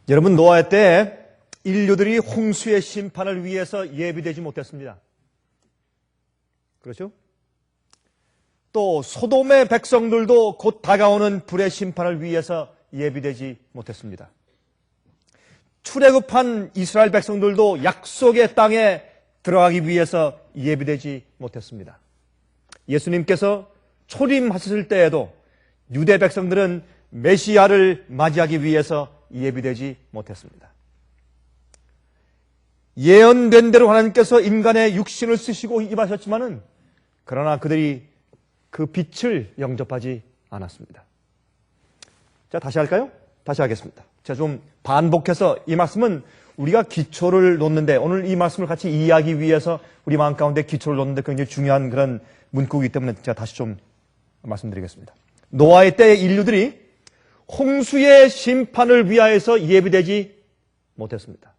여러분, 노아의 때에 인류들이 홍수의 심판을 위해서 예비되지 못했습니다. 그렇죠? 또 소돔의 백성들도 곧 다가오는 불의 심판을 위해서 예비되지 못했습니다. 출애굽한 이스라엘 백성들도 약속의 땅에 들어가기 위해서 예비되지 못했습니다. 예수님께서 초림하셨을 때에도 유대 백성들은 메시아를 맞이하기 위해서 예비되지 못했습니다. 예언된 대로 하나님께서 인간의 육신을 쓰시고 임하셨지만은 그러나 그들이 그 빛을 영접하지 않았습니다. 자, 다시 할까요? 다시 하겠습니다. 제가 좀 반복해서 이 말씀은 우리가 기초를 놓는데, 오늘 이 말씀을 같이 이해하기 위해서 우리 마음 가운데 기초를 놓는데 굉장히 중요한 그런 문구이기 때문에 제가 다시 좀 말씀드리겠습니다. 노아의 때의 인류들이 홍수의 심판을 위하여서 예비되지 못했습니다.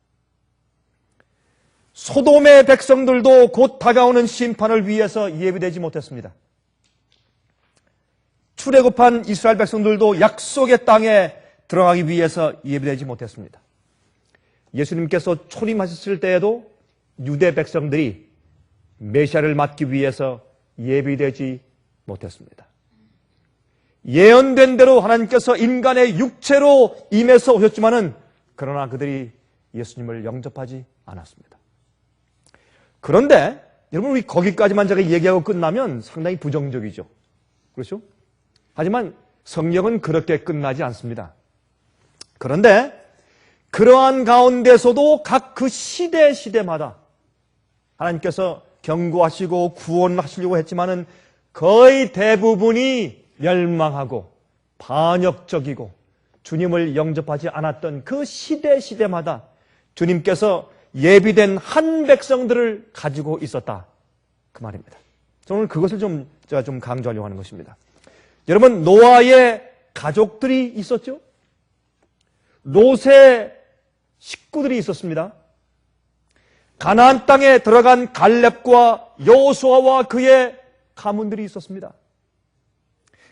소돔의 백성들도 곧 다가오는 심판을 위해서 예비되지 못했습니다. 출애굽한 이스라엘 백성들도 약속의 땅에 들어가기 위해서 예비되지 못했습니다. 예수님께서 초림하셨을 때에도 유대 백성들이 메시아를 맞기 위해서 예비되지 못했습니다. 예언된 대로 하나님께서 인간의 육체로 임해서 오셨지만은 그러나 그들이 예수님을 영접하지 않았습니다. 그런데 여러분, 우리 거기까지만 제가 얘기하고 끝나면 상당히 부정적이죠. 그렇죠? 하지만 성경은 그렇게 끝나지 않습니다. 그런데 그러한 가운데서도 각 그 시대마다 하나님께서 경고하시고 구원하시려고 했지만은 거의 대부분이 멸망하고 반역적이고 주님을 영접하지 않았던 그 시대마다 주님께서 예비된 한 백성들을 가지고 있었다, 그 말입니다. 저는 그것을 제가 좀 강조하려고 하는 것입니다. 여러분, 노아의 가족들이 있었죠? 롯의 식구들이 있었습니다. 가나안 땅에 들어간 갈렙과 여호수아와 그의 가문들이 있었습니다.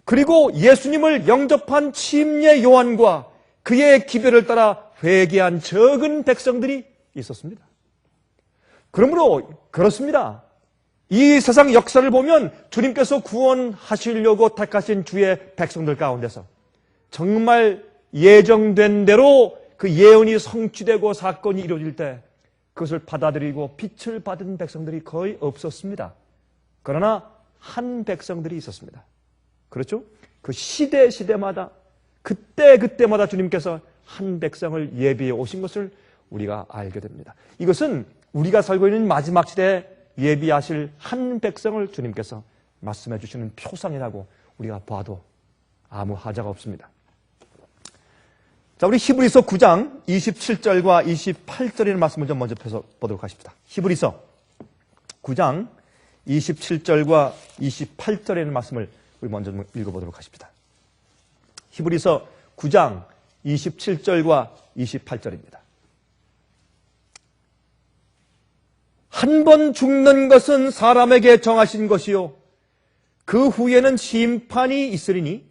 그리고 예수님을 영접한 침례 요한과 그의 기별을 따라 회개한 적은 백성들이 있었습니다. 그러므로 그렇습니다. 이 세상 역사를 보면 주님께서 구원하시려고 택하신 주의 백성들 가운데서 정말 예정된 대로 그 예언이 성취되고 사건이 이루어질 때 그것을 받아들이고 빛을 받은 백성들이 거의 없었습니다. 그러나 한 백성들이 있었습니다. 그렇죠? 그 시대마다 그때마다 주님께서 한 백성을 예비해 오신 것을 우리가 알게 됩니다. 이것은 우리가 살고 있는 마지막 시대에 예비하실 한 백성을 주님께서 말씀해 주시는 표상이라고 우리가 봐도 아무 하자가 없습니다. 자, 우리 히브리서 9장 27절과 28절이라는 말씀을 좀 먼저 펴서 보도록 하십시다. 히브리서 9장 27절과 28절이라는 말씀을 우리 먼저 읽어보도록 하십시다. 히브리서 9장 27절과 28절입니다. 한 번 죽는 것은 사람에게 정하신 것이요 그 후에는 심판이 있으리니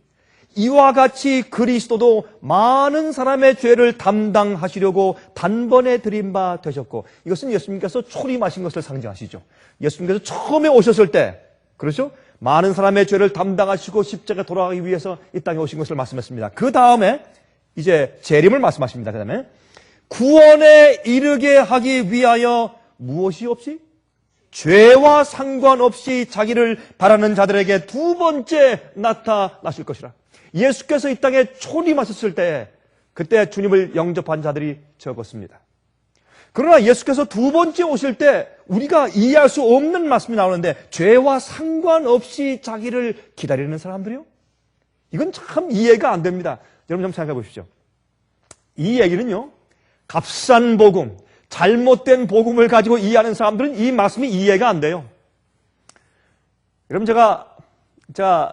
이와 같이 그리스도도 많은 사람의 죄를 담당하시려고 단번에 드린 바 되셨고, 이것은 예수님께서 초림하신 것을 상징하시죠. 예수님께서 처음에 오셨을 때, 그렇죠? 많은 사람의 죄를 담당하시고 십자가에 돌아가기 위해서 이 땅에 오신 것을 말씀했습니다. 그 다음에 이제 재림을 말씀하십니다. 그 다음에 구원에 이르게 하기 위하여 무엇이 없이? 죄와 상관없이 자기를 바라는 자들에게 두 번째 나타나실 것이라. 예수께서 이 땅에 초림하셨을 때 그때 주님을 영접한 자들이 적었습니다. 그러나 예수께서 두 번째 오실 때 우리가 이해할 수 없는 말씀이 나오는데, 죄와 상관없이 자기를 기다리는 사람들이요? 이건 참 이해가 안 됩니다. 여러분 좀 생각해 보십시오. 이 얘기는요, 값싼 복음, 잘못된 복음을 가지고 이해하는 사람들은 이 말씀이 이해가 안 돼요. 여러분, 제가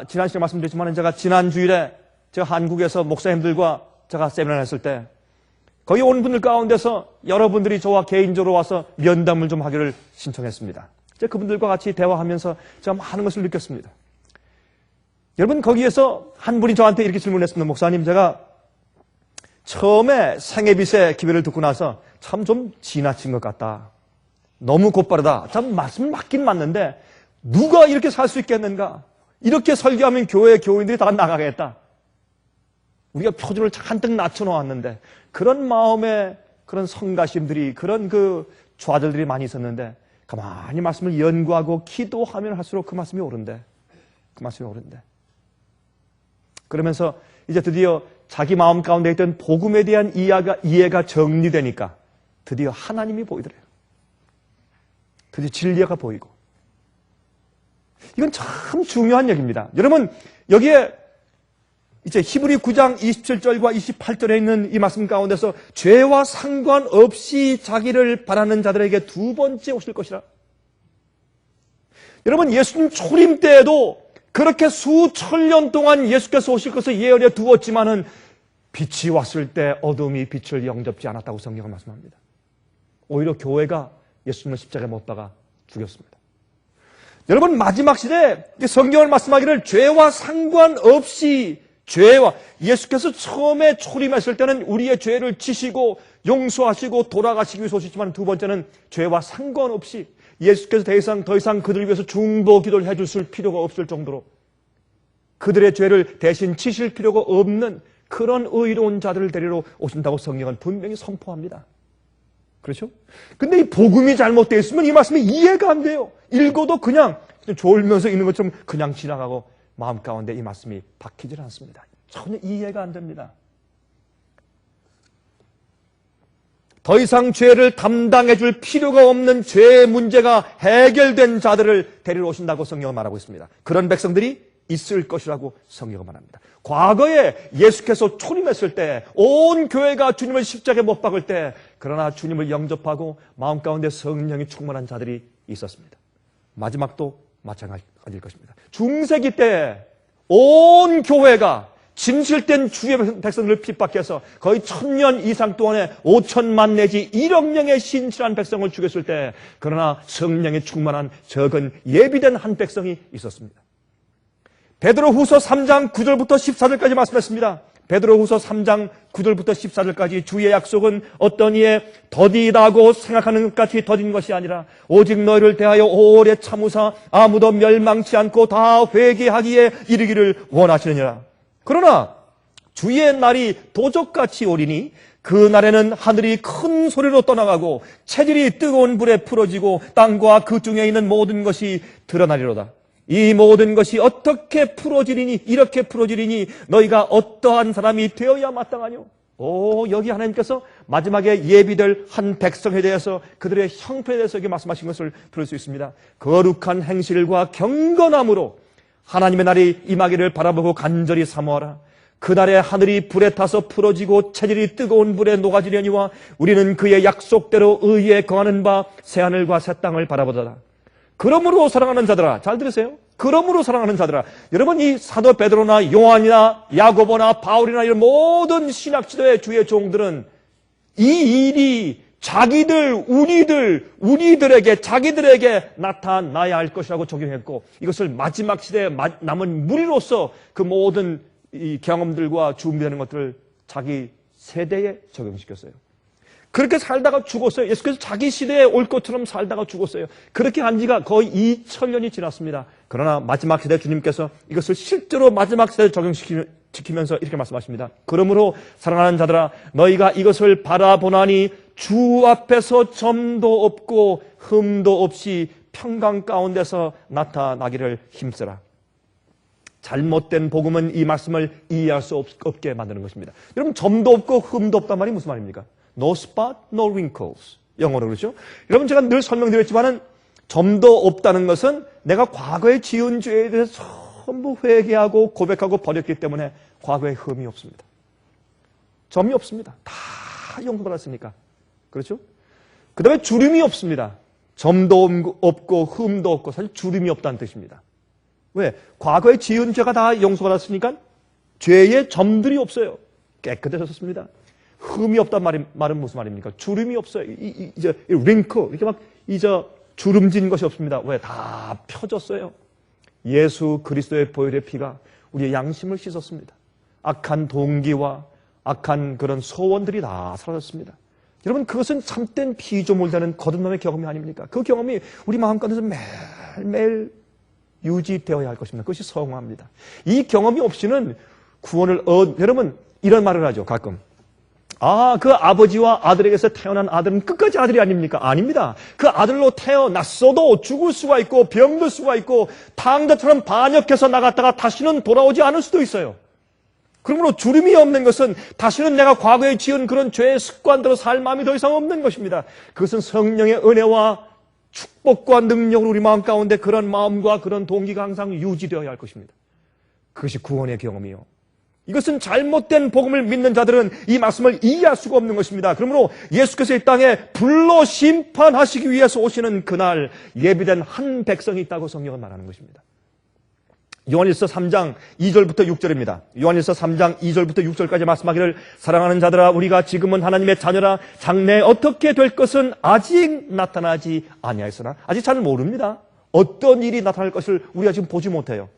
지난 시간에 말씀드렸지만 제가 지난 주일에 제가 한국에서 목사님들과 제가 세미나를 했을 때 거기 온 분들 가운데서 여러분들이 저와 개인적으로 와서 면담을 좀 하기를 신청했습니다. 제가 그분들과 같이 대화하면서 제가 많은 것을 느꼈습니다. 여러분, 거기에서 한 분이 저한테 이렇게 질문했습니다. 목사님, 제가 처음에 생애빛의 기별을 듣고 나서 참 좀 지나친 것 같다. 너무 곧바르다. 참 말씀 맞긴 맞는데 누가 이렇게 살 수 있겠는가? 이렇게 설교하면 교회 교인들이 다 나가겠다. 우리가 표준을 잔뜩 낮춰놓았는데 그런 마음에 그런 성가심들이 그런 그 좌절들이 많이 있었는데 가만히 말씀을 연구하고 기도하면 할수록 그 말씀이 옳은데 그러면서 이제 드디어 자기 마음 가운데 있던 복음에 대한 이해가 정리되니까 드디어 하나님이 보이더래요. 드디어 진리가 보이고. 이건 참 중요한 얘기입니다. 여러분, 여기에 이제 히브리 9장 27절과 28절에 있는 이 말씀 가운데서 죄와 상관없이 자기를 바라는 자들에게 두 번째 오실 것이라. 여러분, 예수님 초림 때에도 그렇게 수천 년 동안 예수께서 오실 것을 예언해 두었지만은 빛이 왔을 때 어둠이 빛을 영접지 않았다고 성경은 말씀합니다. 오히려 교회가 예수님을 십자가에 못 박아 죽였습니다. 여러분, 마지막 시대에 성경을 말씀하기를 죄와 상관없이 예수께서 처음에 초림했을 때는 우리의 죄를 지시고 용서하시고 돌아가시기 위해서 오셨지만 두 번째는 죄와 상관없이 예수께서 더 이상 그들을 위해서 중보 기도를 해주실 필요가 없을 정도로 그들의 죄를 대신 지실 필요가 없는 그런 의로운 자들을 데리러 오신다고 성경은 분명히 선포합니다. 그렇죠? 근데 이 복음이 잘못되어 있으면 이 말씀이 이해가 안 돼요. 읽어도 그냥 졸면서 읽는 것처럼 그냥 지나가고 마음 가운데 이 말씀이 박히질 않습니다. 전혀 이해가 안 됩니다. 더 이상 죄를 담당해 줄 필요가 없는 죄의 문제가 해결된 자들을 데리러 오신다고 성경은 말하고 있습니다. 그런 백성들이 있을 것이라고 성경은 말합니다. 과거에 예수께서 초림했을 때 온 교회가 주님을 십자가에 못 박을 때 그러나 주님을 영접하고 마음 가운데 성령이 충만한 자들이 있었습니다. 마지막도 마찬가지일 것입니다. 중세기 때 온 교회가 진실된 주의 백성들을 핍박해서 거의 1000년 이상 동안에 5천만 내지 1억 명의 신실한 백성을 죽였을 때 그러나 성령이 충만한 적은 예비된 한 백성이 있었습니다. 베드로후서 3장 9절부터 14절까지 말씀했습니다. 베드로후서 3장 9절부터 14절까지 주의 약속은 어떤 이에 더디다고 생각하는 것 같이 더딘 것이 아니라 오직 너희를 대하여 오래 참으사 아무도 멸망치 않고 다 회개하기에 이르기를 원하시느니라. 그러나 주의 날이 도적같이 오리니 그 날에는 하늘이 큰 소리로 떠나가고 체질이 뜨거운 불에 풀어지고 땅과 그 중에 있는 모든 것이 드러나리로다. 이 모든 것이 어떻게 풀어지리니 이렇게 풀어지리니 너희가 어떠한 사람이 되어야 마땅하뇨. 여기 하나님께서 마지막에 예비될 한 백성에 대해서 그들의 형편에 대해서 이렇게 말씀하신 것을 들을 수 있습니다. 거룩한 행실과 경건함으로 하나님의 날이 임하기를 바라보고 간절히 사모하라. 그날에 하늘이 불에 타서 풀어지고 체질이 뜨거운 불에 녹아지려니와 우리는 그의 약속대로 의에 거하는 바 새하늘과 새 땅을 바라보더라. 그러므로 사랑하는 자들아, 잘 들으세요. 그러므로 사랑하는 자들아, 여러분 이 사도 베드로나 요한이나 야고보나 바울이나 이런 모든 신학 지도의 주의 종들은 이 일이 자기들에게 나타나야 할 것이라고 적용했고 이것을 마지막 시대에 남은 무리로서 그 모든 이 경험들과 준비되는 것들을 자기 세대에 적용시켰어요. 그렇게 살다가 죽었어요. 예수께서 자기 시대에 올 것처럼 살다가 죽었어요. 그렇게 한 지가 거의 2000년이 지났습니다. 그러나 마지막 시대 주님께서 이것을 실제로 마지막 시대에 적용시키면서 이렇게 말씀하십니다. 그러므로 사랑하는 자들아 너희가 이것을 바라보나니 주 앞에서 점도 없고 흠도 없이 평강 가운데서 나타나기를 힘쓰라. 잘못된 복음은 이 말씀을 이해할 수 없게 만드는 것입니다. 여러분 점도 없고 흠도 없단 말이 무슨 말입니까? No spot, no wrinkles. 영어로 그렇죠? 여러분 제가 늘 설명드렸지만은 점도 없다는 것은 내가 과거에 지은 죄에 대해서 전부 회개하고 고백하고 버렸기 때문에 과거에 흠이 없습니다. 점이 없습니다. 다 용서받았으니까. 그렇죠? 그 다음에 주름이 없습니다. 점도 없고 흠도 없고 사실 주름이 없다는 뜻입니다. 왜? 과거에 지은 죄가 다 용서받았으니까 죄의 점들이 없어요. 깨끗해졌습니다. 흠이 없단 말은 무슨 말입니까? 주름이 없어요. 이제 링크 이렇게 막 주름진 것이 없습니다. 왜? 다 펴졌어요. 예수 그리스도의 보혈의 피가 우리의 양심을 씻었습니다. 악한 동기와 악한 그런 소원들이 다 사라졌습니다. 여러분, 그것은 참된 피조물되는 거듭남의 경험이 아닙니까? 그 경험이 우리 마음가운데서 매일매일 유지되어야 할 것입니다. 그것이 성화입니다. 이 경험이 없이는 구원을 여러분, 이런 말을 하죠, 가끔. 그 아버지와 아들에게서 태어난 아들은 끝까지 아들이 아닙니까? 아닙니다. 그 아들로 태어났어도 죽을 수가 있고 병들 수가 있고 탕자처럼 반역해서 나갔다가 다시는 돌아오지 않을 수도 있어요. 그러므로 주름이 없는 것은 다시는 내가 과거에 지은 그런 죄의 습관대로 살 마음이 더 이상 없는 것입니다. 그것은 성령의 은혜와 축복과 능력으로 우리 마음 가운데 그런 마음과 그런 동기가 항상 유지되어야 할 것입니다. 그것이 구원의 경험이요. 이것은 잘못된 복음을 믿는 자들은 이 말씀을 이해할 수가 없는 것입니다. 그러므로 예수께서 이 땅에 불로 심판하시기 위해서 오시는 그날 예비된 한 백성이 있다고 성경은 말하는 것입니다. 요한일서 3장 2절부터 6절입니다. 요한일서 3장 2절부터 6절까지 말씀하기를 사랑하는 자들아 우리가 지금은 하나님의 자녀라 장래에 어떻게 될 것은 아직 나타나지 아니하였으나 아직 잘 모릅니다. 어떤 일이 나타날 것을 우리가 지금 보지 못해요.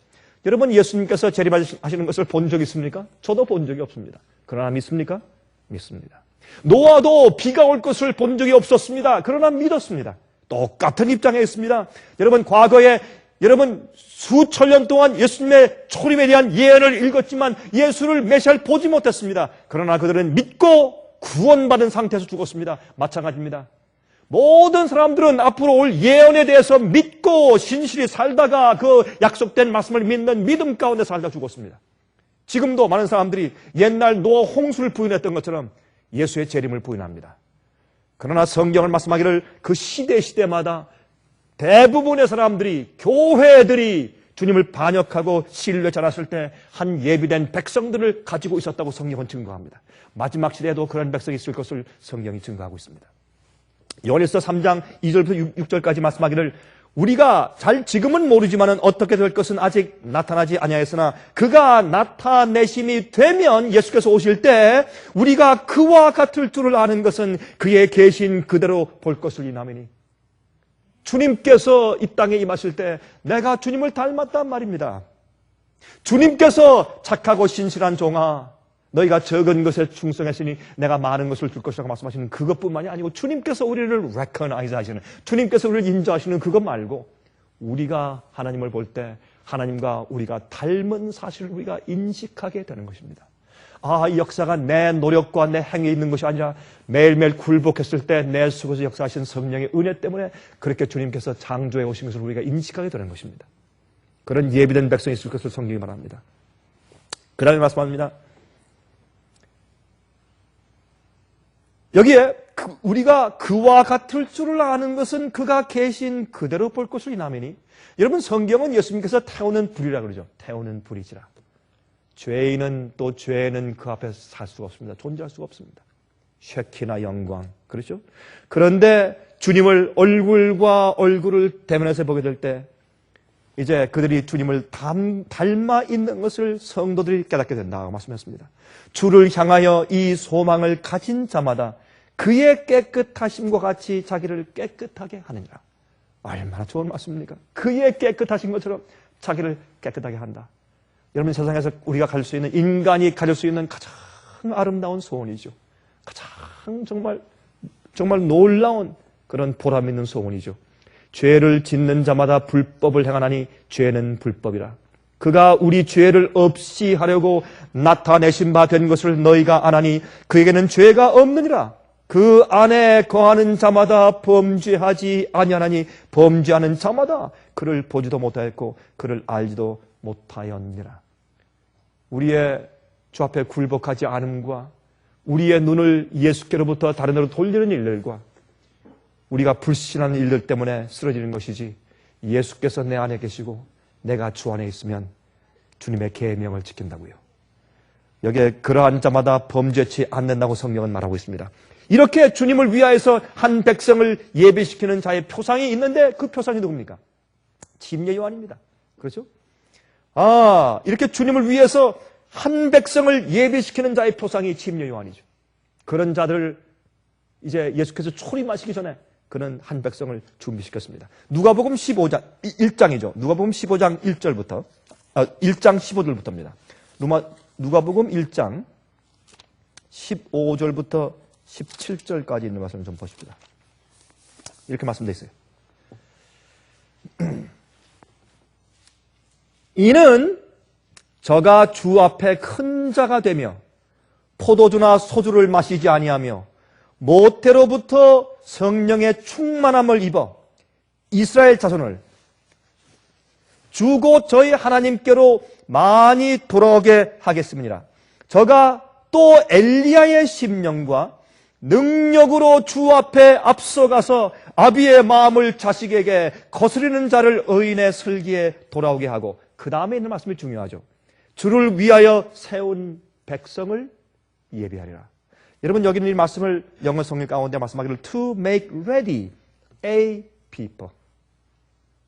여러분 예수님께서 재림하시는 것을 본 적이 있습니까? 저도 본 적이 없습니다. 그러나 믿습니까? 믿습니다. 노아도 비가 올 것을 본 적이 없었습니다. 그러나 믿었습니다. 똑같은 입장에 있습니다. 여러분 과거에 여러분 수천 년 동안 예수님의 초림에 대한 예언을 읽었지만 예수를 메시아를 보지 못했습니다. 그러나 그들은 믿고 구원받은 상태에서 죽었습니다. 마찬가지입니다. 모든 사람들은 앞으로 올 예언에 대해서 믿고 신실히 살다가 그 약속된 말씀을 믿는 믿음 가운데 살다 죽었습니다. 지금도 많은 사람들이 옛날 노아 홍수를 부인했던 것처럼 예수의 재림을 부인합니다. 그러나 성경을 말씀하기를 그 시대마다 대부분의 사람들이 교회들이 주님을 반역하고 신뢰 잘했을 때 한 예비된 백성들을 가지고 있었다고 성경은 증거합니다. 마지막 시대에도 그런 백성이 있을 것을 성경이 증거하고 있습니다. 요한일서 3장 2절부터 6절까지 말씀하기를 우리가 지금은 모르지만은 어떻게 될 것은 아직 나타나지 아니하였으나 그가 나타내심이 되면 예수께서 오실 때 우리가 그와 같을 줄을 아는 것은 그의 계신 그대로 볼 것을 이나매니 주님께서 이 땅에 임하실 때 내가 주님을 닮았단 말입니다. 주님께서 착하고 신실한 종아 너희가 적은 것에 충성했으니 내가 많은 것을 줄 것이라고 말씀하시는 그것뿐만이 아니고 주님께서 우리를 recognize 하시는 주님께서 우리를 인정하시는 그것 말고 우리가 하나님을 볼 때 하나님과 우리가 닮은 사실을 우리가 인식하게 되는 것입니다. 이 역사가 내 노력과 내 행위에 있는 것이 아니라 매일매일 굴복했을 때 내 속에서 역사하신 성령의 은혜 때문에 그렇게 주님께서 창조해 오신 것을 우리가 인식하게 되는 것입니다. 그런 예비된 백성이 있을 것을 성경이 말합니다. 그 다음에 말씀합니다. 여기에 우리가 그와 같을 줄을 아는 것은 그가 계신 그대로 볼 것을 이나매니 여러분 성경은 예수님께서 태우는 불이라고 그러죠. 태우는 불이지라. 죄인은 또 죄는 그 앞에서 살 수가 없습니다. 존재할 수가 없습니다. 쉐키나 영광 그렇죠? 그런데 주님을 얼굴과 얼굴을 대면해서 보게 될 때 이제 그들이 주님을 닮아 있는 것을 성도들이 깨닫게 된다고 말씀했습니다. 주를 향하여 이 소망을 가진 자마다 그의 깨끗하심과 같이 자기를 깨끗하게 하느니라. 얼마나 좋은 말씀입니까? 그의 깨끗하신 것처럼 자기를 깨끗하게 한다. 여러분 세상에서 우리가 가질 수 있는 인간이 가질 수 있는 가장 아름다운 소원이죠. 가장 정말 놀라운 그런 보람 있는 소원이죠. 죄를 짓는 자마다 불법을 행하나니 죄는 불법이라. 그가 우리 죄를 없이 하려고 나타내신 바 된 것을 너희가 아나니 그에게는 죄가 없느니라. 그 안에 거하는 자마다 범죄하지 아니하나니 범죄하는 자마다 그를 보지도 못하였고 그를 알지도 못하였느니라. 우리의 주 앞에 굴복하지 않음과 우리의 눈을 예수께로부터 다른 데로 돌리는 일들과 우리가 불신하는 일들 때문에 쓰러지는 것이지 예수께서 내 안에 계시고 내가 주 안에 있으면 주님의 계명을 지킨다고요. 여기에 그러한 자마다 범죄치 않는다고 성경은 말하고 있습니다. 이렇게 주님을 위하여서 한 백성을 예배시키는 자의 표상이 있는데 그 표상이 누굽니까? 침례 요한입니다. 그렇죠? 이렇게 주님을 위해서 한 백성을 예배시키는 자의 표상이 침례 요한이죠. 그런 자들을 이제 예수께서 초림하시기 전에 그는 한 백성을 준비시켰습니다. 누가복음 15장 1장이죠. 누가복음 15장 1절부터 1장 15절부터입니다. 누가복음 1장 15절부터 17절까지 있는 말씀을 좀 보십시다. 이렇게 말씀되어 있어요. 이는 저가 주 앞에 큰 자가 되며 포도주나 소주를 마시지 아니하며 모태로부터 성령의 충만함을 입어 이스라엘 자손을 주고 저희 하나님께로 많이 돌아오게 하겠습니다. 저가 또 엘리야의 심령과 능력으로 주 앞에 앞서가서 아비의 마음을 자식에게 거스리는 자를 의인의 슬기에 돌아오게 하고, 그 다음에 있는 말씀이 중요하죠. 주를 위하여 세운 백성을 예비하리라. 여러분, 여기는 이 말씀을 영어 성경 가운데 말씀하기를 to make ready a people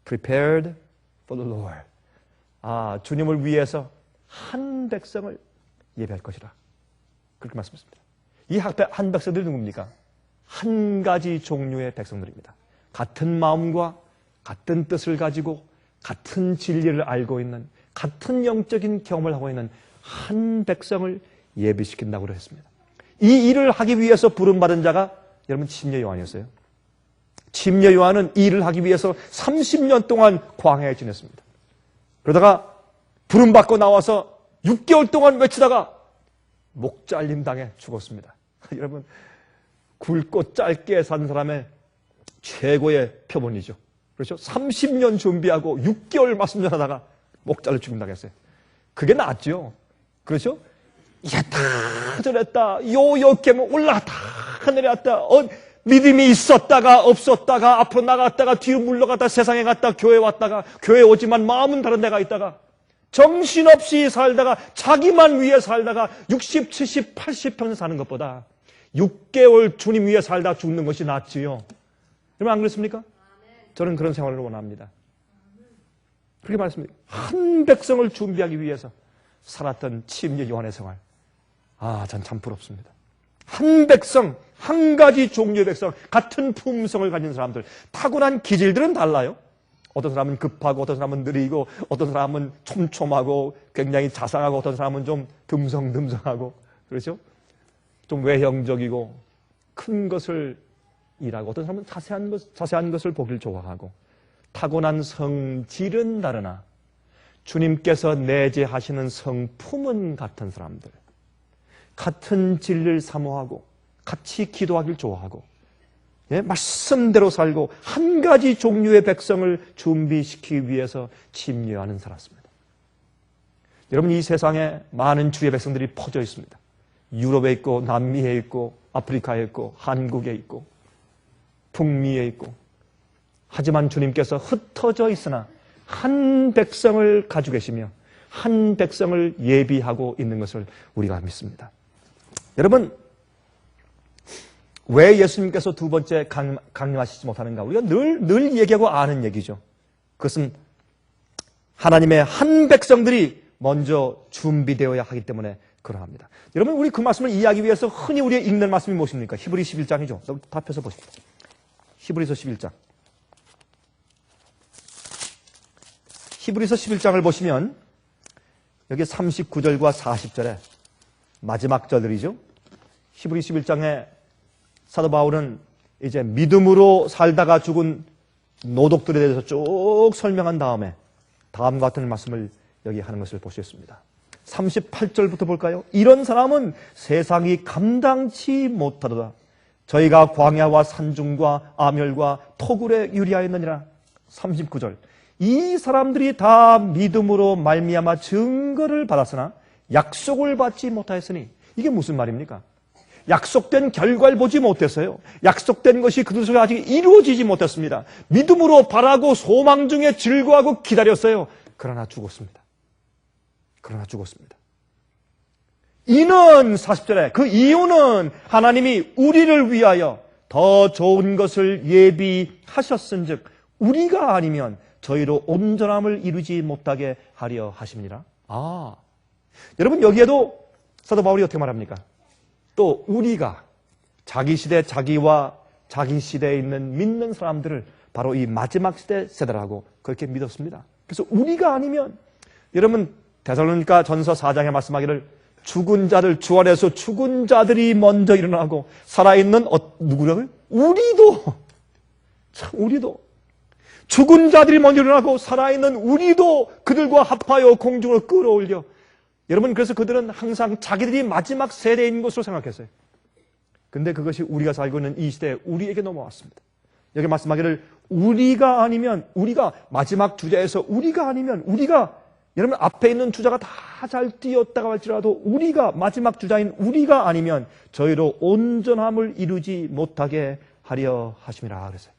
prepared for the Lord. 주님을 위해서 한 백성을 예배할 것이라. 그렇게 말씀했습니다. 이 한 백성들이 누굽니까? 한 가지 종류의 백성들입니다. 같은 마음과 같은 뜻을 가지고 같은 진리를 알고 있는, 같은 영적인 경험을 하고 있는 한 백성을 예비시킨다고 했습니다. 이 일을 하기 위해서 부름받은 자가 여러분 침례 요한이었어요. 침례 요한은 이 일을 하기 위해서 30년 동안 광야에 지냈습니다. 그러다가 부름받고 나와서 6개월 동안 외치다가 목 잘림 당해 죽었습니다. 여러분, 굵고 짧게 산 사람의 최고의 표본이죠. 그렇죠? 30년 준비하고 6개월 말씀 전하다가 목 잘려 죽는다고 했어요. 그게 낫죠. 그렇죠? 이랬다 저랬다 요렇게 올라갔다 내려갔다, 믿음이 있었다가 없었다가 앞으로 나갔다가 뒤로 물러갔다 세상에 갔다 교회 왔다가 교회 오지만 마음은 다른 데가 있다가 정신없이 살다가 자기만 위해 살다가 60, 70, 80평생 사는 것보다 6개월 주님 위해 살다 죽는 것이 낫지요. 여러분 안 그렇습니까? 저는 그런 생활을 원합니다. 그렇게 말씀드립니다. 한 백성을 준비하기 위해서 살았던 침례 요한의 생활. 전 참 부럽습니다. 한 백성, 한 가지 종류의 백성, 같은 품성을 가진 사람들, 타고난 기질들은 달라요. 어떤 사람은 급하고, 어떤 사람은 느리고, 어떤 사람은 촘촘하고, 굉장히 자상하고, 어떤 사람은 좀 듬성듬성하고, 그렇죠? 좀 외형적이고, 큰 것을 일하고, 어떤 사람은 자세한 것을 보길 좋아하고, 타고난 성질은 다르나, 주님께서 내재하시는 성품은 같은 사람들, 같은 진리를 사모하고, 같이 기도하길 좋아하고, 말씀대로 살고 한 가지 종류의 백성을 준비시키기 위해서 침례하는 살았습니다. 여러분, 이 세상에 많은 주의 백성들이 퍼져 있습니다. 유럽에 있고 남미에 있고 아프리카에 있고 한국에 있고 북미에 있고, 하지만 주님께서 흩어져 있으나 한 백성을 가지고 계시며 한 백성을 예비하고 있는 것을 우리가 믿습니다. 여러분, 왜 예수님께서 두 번째 강림하시지 못하는가? 우리가 늘 얘기하고 아는 얘기죠. 그것은 하나님의 한 백성들이 먼저 준비되어야 하기 때문에 그러합니다. 여러분, 우리 그 말씀을 이해하기 위해서 흔히 우리가 읽는 말씀이 무엇입니까? 히브리 11장이죠. 다 펴서 보십시오. 히브리서 11장. 히브리서 11장을 보시면 여기 39절과 40절에 마지막 절들이죠. 히브리 11장에 사도 바울은 이제 믿음으로 살다가 죽은 노독들에 대해서 쭉 설명한 다음에 다음과 같은 말씀을 여기 하는 것을 볼 수 있습니다. 38절부터 볼까요? 이런 사람은 세상이 감당치 못하도다. 저희가 광야와 산중과 아멸과 토굴에 유리하였느니라. 39절. 이 사람들이 다 믿음으로 말미암아 증거를 받았으나 약속을 받지 못하였으니, 이게 무슨 말입니까? 약속된 결과를 보지 못했어요. 약속된 것이 그들 속에 아직 이루어지지 못했습니다. 믿음으로 바라고 소망 중에 즐거워하고 기다렸어요. 그러나 죽었습니다. 이는 40절에 그 이유는 하나님이 우리를 위하여 더 좋은 것을 예비하셨은즉 우리가 아니면 저희로 온전함을 이루지 못하게 하려 하십니다. 여러분, 여기에도 사도 바울이 어떻게 말합니까? 또 우리가 자기 시대, 자기와 자기 시대에 있는 믿는 사람들을 바로 이 마지막 시대 세대라고 그렇게 믿었습니다. 그래서 우리가 아니면, 여러분 데살로니가 전서 4장에 말씀하기를 죽은 자들 주 안에서 죽은 자들이 먼저 일어나고 살아있는 누구라고요? 우리도 참 우리도 죽은 자들이 먼저 일어나고 살아있는 우리도 그들과 합하여 공중으로 끌어올려. 여러분 그래서 그들은 항상 자기들이 마지막 세대인 것으로 생각했어요. 근데 그것이 우리가 살고 있는 이 시대에 우리에게 넘어왔습니다. 여기 말씀하기를 우리가 아니면 우리가 마지막 주자에서 우리가 아니면 우리가 여러분 앞에 있는 주자가 다 잘 뛰었다고 할지라도 우리가 마지막 주자인 우리가 아니면 저희로 온전함을 이루지 못하게 하려 하심이라 그랬어요.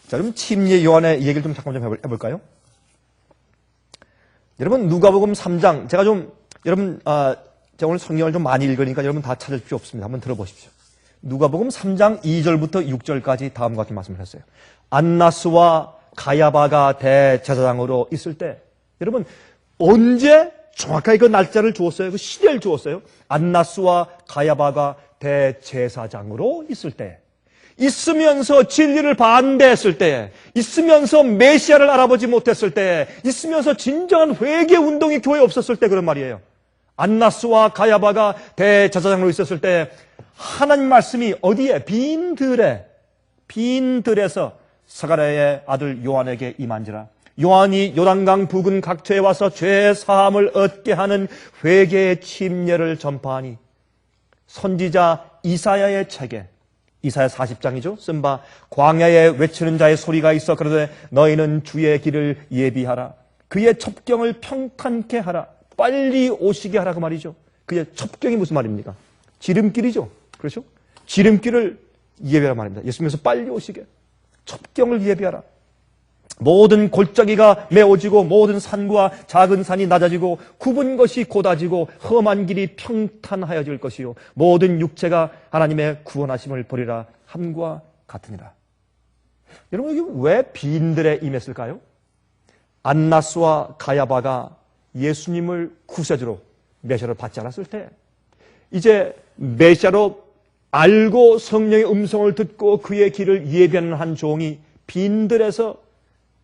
자, 그럼 침례 요한의 얘기를 좀 잠깐 좀 해볼까요? 여러분 누가복음 3장 제가 오늘 성경을 좀 많이 읽으니까 여러분 다 찾을 필요 없습니다. 한번 들어보십시오. 누가복음 3장 2절부터 6절까지 다음과 같은 말씀을 했어요. 안나스와 가야바가 대제사장으로 있을 때 여러분 언제 정확하게 그 날짜를 주었어요? 그 시대를 주었어요. 안나스와 가야바가 대제사장으로 있을 때 있으면서 진리를 반대했을 때 있으면서 메시아를 알아보지 못했을 때 있으면서 진정한 회개 운동이 교회에 없었을 때 그런 말이에요. 안나스와 가야바가 대제사장으로 있었을 때 하나님 말씀이 어디에? 빈들에서 스가랴의 아들 요한에게 임한지라. 요한이 요단강 부근 각처에 와서 죄 사함을 얻게 하는 회개의 침례를 전파하니 선지자 이사야의 책에 이사야 40장이죠. 쓴 바 광야에 외치는 자의 소리가 있어 그러되 너희는 주의 길을 예비하라. 그의 첩경을 평탄케 하라. 빨리 오시게 하라 그 말이죠. 그의 첩경이 무슨 말입니까? 지름길이죠. 그렇죠? 지름길을 예비하라 말입니다. 예수님께서 빨리 오시게. 첩경을 예비하라. 모든 골짜기가 메워지고 모든 산과 작은 산이 낮아지고 굽은 것이 곧아지고 험한 길이 평탄하여질 것이요 모든 육체가 하나님의 구원하심을 보리라 함과 같으니라. 여러분 여기 왜 빈들에 임했을까요? 안나스와 가야바가 예수님을 구세주로 메시아로 받지 않았을 때 이제 메시아로 알고 성령의 음성을 듣고 그의 길을 예비하는 한 종이 빈들에서